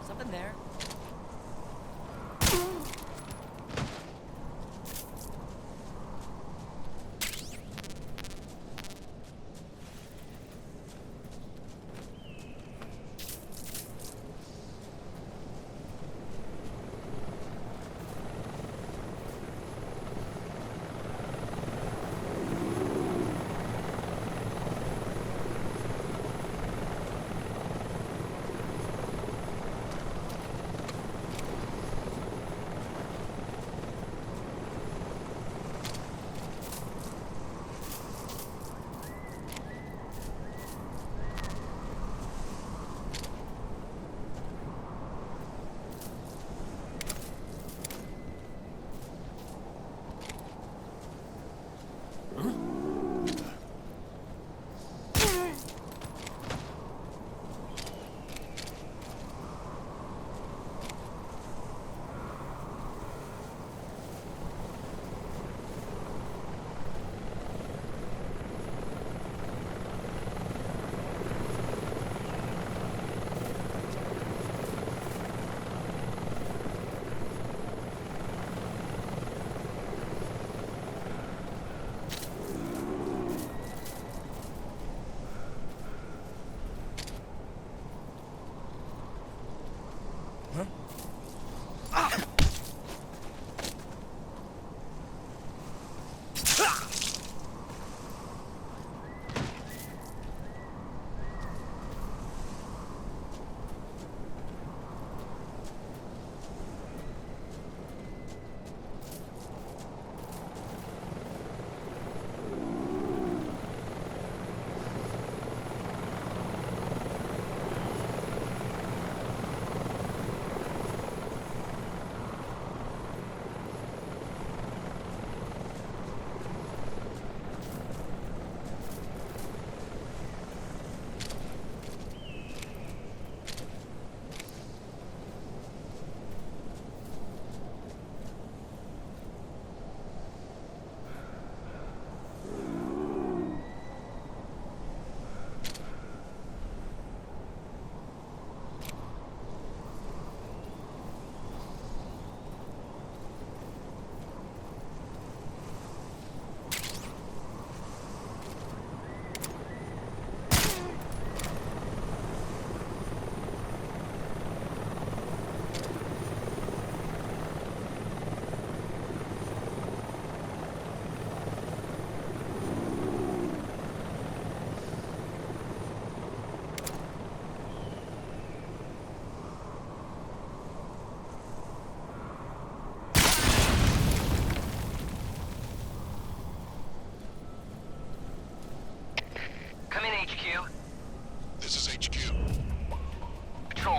Something there.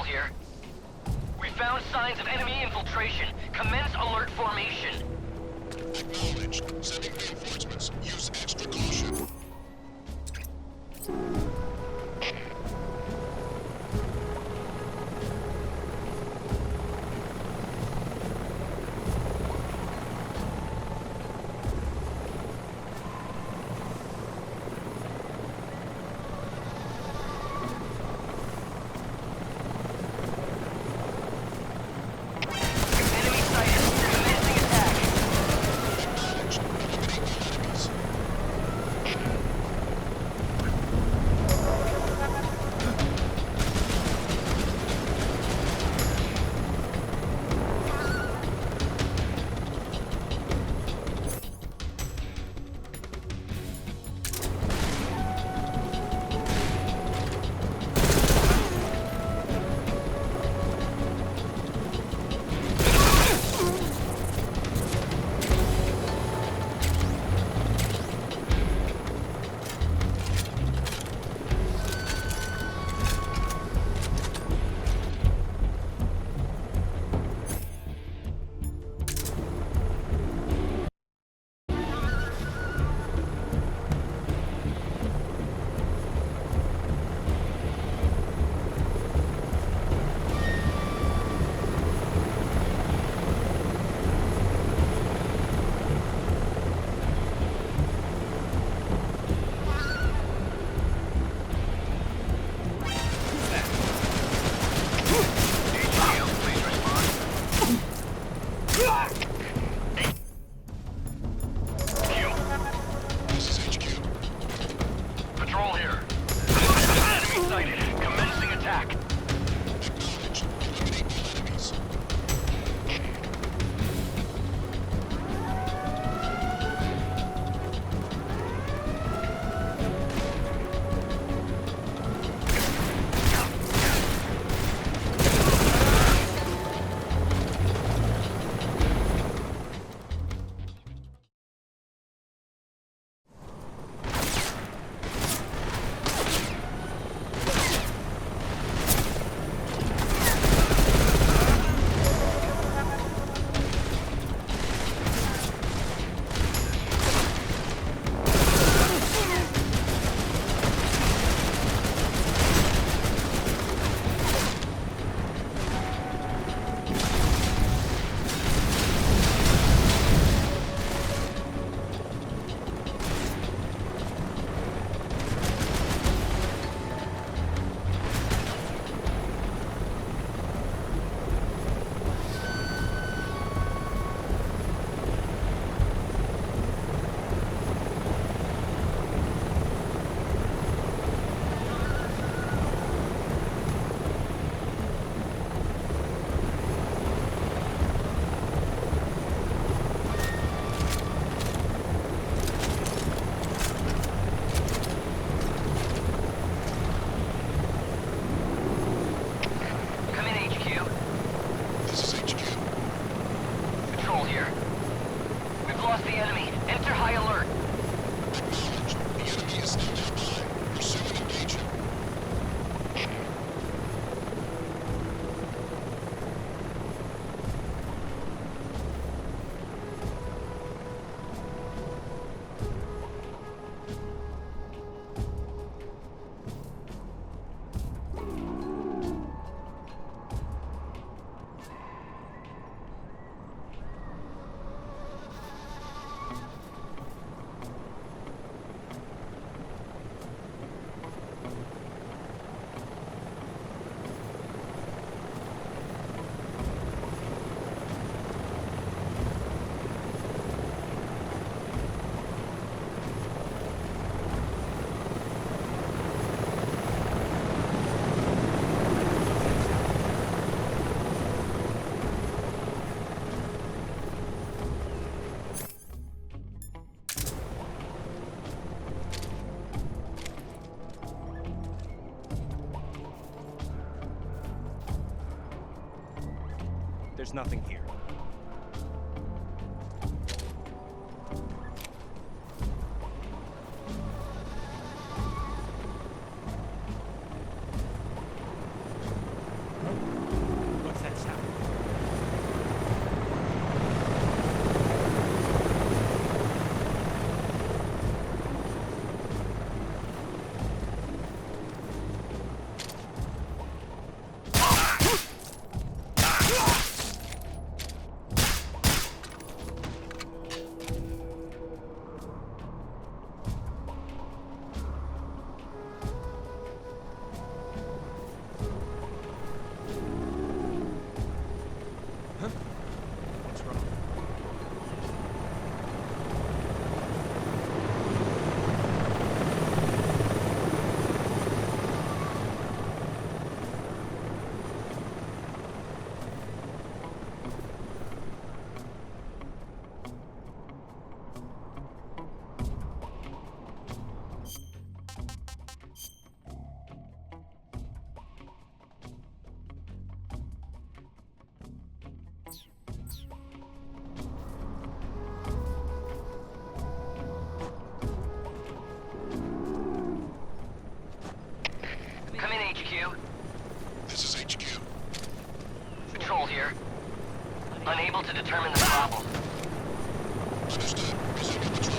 here. We found signs of enemy infiltration. Commence alert formation. Acknowledged. Sending reinforcements. Use extra caution. There's nothing here. What's that sound? Come in, HQ. This is HQ. Patrol here. Unable to determine the problem. Understood. Resuming patrol.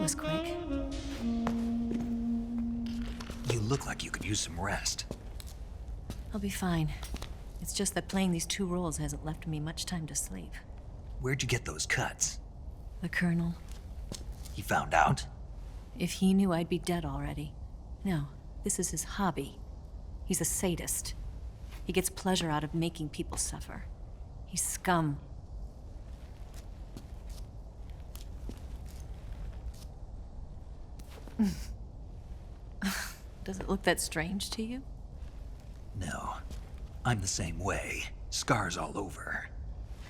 was quick. You look like you could use some rest. I'll be fine. It's just that playing these two roles hasn't left me much time to sleep. Where'd you get those cuts? The Colonel. He found out? If he knew, I'd be dead already. No, this is his hobby. He's a sadist. He gets pleasure out of making people suffer. He's scum. Does it look that strange to you? No. I'm the same way. Scars all over.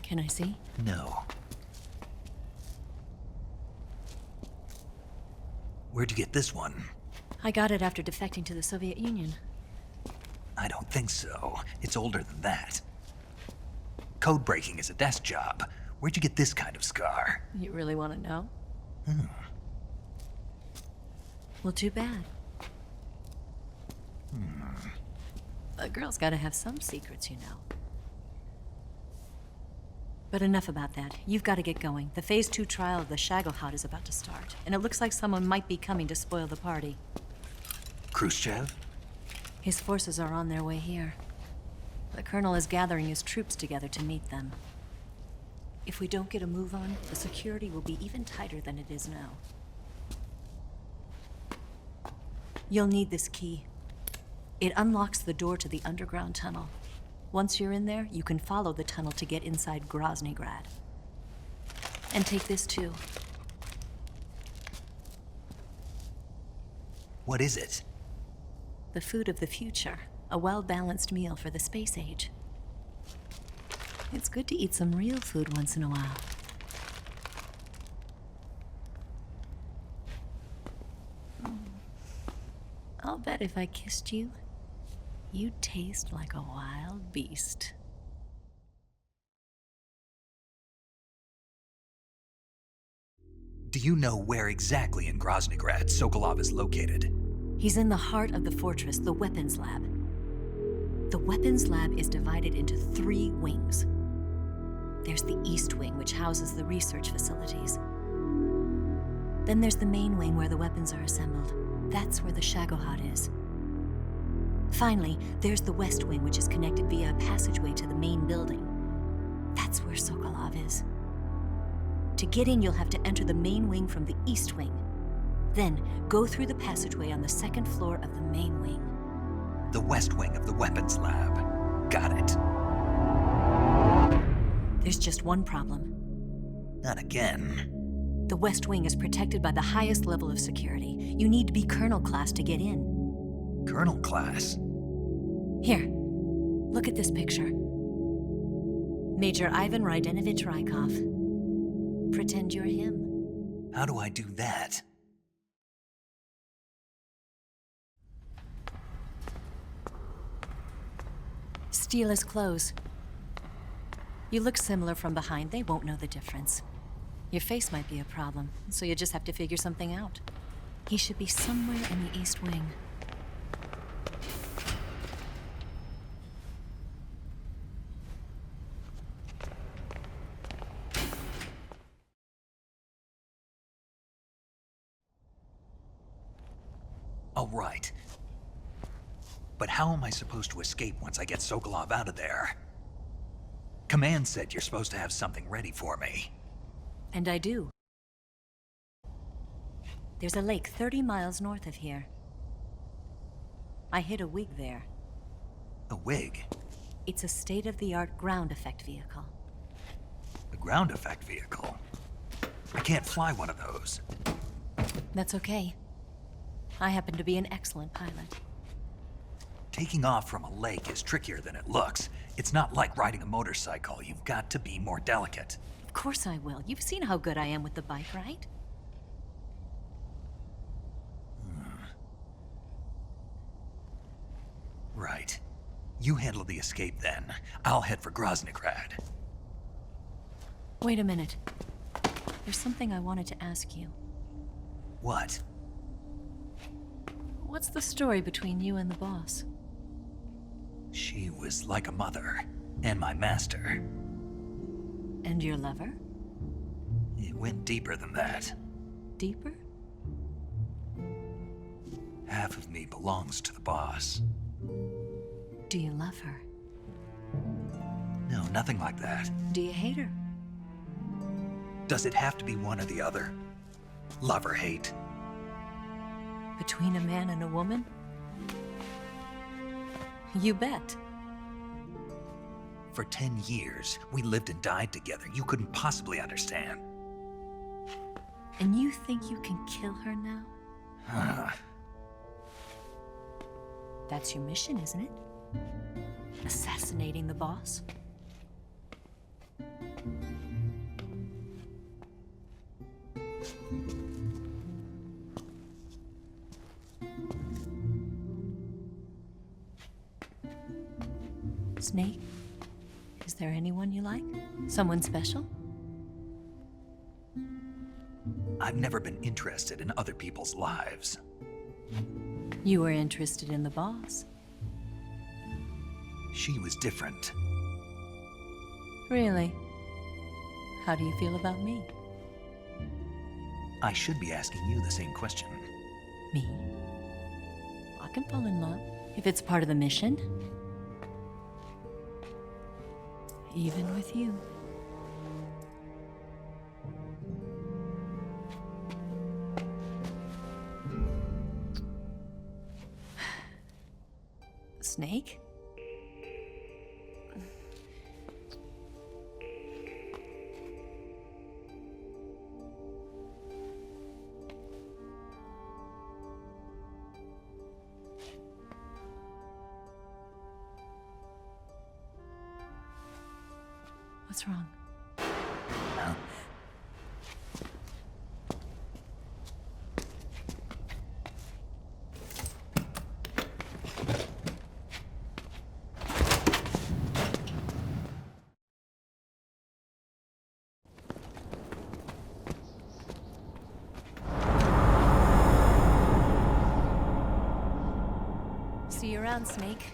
Can I see? No. Where'd you get this one? I got it after defecting to the Soviet Union. I don't think so. It's older than that. Code breaking is a desk job. Where'd you get this kind of scar? You really want to know? Well, too bad. A girl's gotta have some secrets, you know. But enough about that. You've got to get going. The Phase 2 trial of the Shagohod is about to start, and it looks like someone might be coming to spoil the party. Khrushchev? His forces are on their way here. The Colonel is gathering his troops together to meet them. If we don't get a move on, the security will be even tighter than it is now. You'll need this key. It unlocks the door to the underground tunnel. Once you're in there, you can follow the tunnel to get inside Groznygrad. And take this too. What is it? The food of the future. A well-balanced meal for the space age. It's good to eat some real food once in a while. I'll bet if I kissed you, you'd taste like a wild beast. Do you know where exactly in Groznygrad Sokolov is located? He's in the heart of the fortress, the weapons lab. The weapons lab is divided into 3 wings. There's the East Wing, which houses the research facilities. Then there's the main wing where the weapons are assembled. That's where the Shagohod is. Finally, there's the West Wing, which is connected via a passageway to the main building. That's where Sokolov is. To get in, you'll have to enter the main wing from the East Wing. Then, go through the passageway on the 2nd floor of the main wing. The West Wing of the weapons lab. Got it. There's just one problem. Not again. The West Wing is protected by the highest level of security. You need to be Colonel class to get in. Colonel class? Here, look at this picture. Major Ivan Rydenovich Rykov. Pretend you're him. How do I do that? Steal his clothes. You look similar from behind. They won't know the difference. Your face might be a problem, so you just have to figure something out. He should be somewhere in the East Wing. All right. But how am I supposed to escape once I get Sokolov out of there? Command said you're supposed to have something ready for me. And I do. There's a lake 30 miles north of here. I hid a wig there. A wig? It's a state-of-the-art ground effect vehicle. A ground effect vehicle? I can't fly one of those. That's okay. I happen to be an excellent pilot. Taking off from a lake is trickier than it looks. It's not like riding a motorcycle. You've got to be more delicate. Of course I will. You've seen how good I am with the bike, right? Right. You handle the escape then. I'll head for Groznygrad. Wait a minute. There's something I wanted to ask you. What? What's the story between you and the boss? She was like a mother, and my master. And your lover? It went deeper than that. Deeper? Half of me belongs to the boss. Do you love her? No, nothing like that. Do you hate her? Does it have to be one or the other? Love or hate? Between a man and a woman? You bet. For 10 years, we lived and died together. You couldn't possibly understand. And you think you can kill her now? That's your mission, isn't it? Assassinating the boss? Snake, is there anyone you like? Someone special? I've never been interested in other people's lives. You were interested in the boss. She was different. Really? How do you feel about me? I should be asking you the same question. Me? I can fall in love if it's part of the mission. Even with you. Snake? What's wrong? See you around, Snake.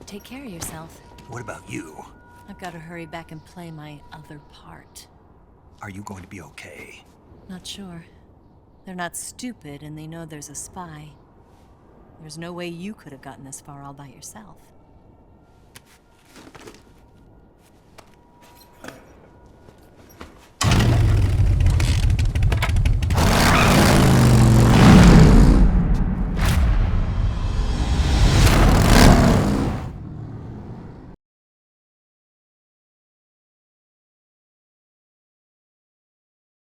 Take care of yourself. What about you? I've got to hurry back and play my other part. Are you going to be okay? Not sure. They're not stupid, and they know there's a spy. There's no way you could have gotten this far all by yourself.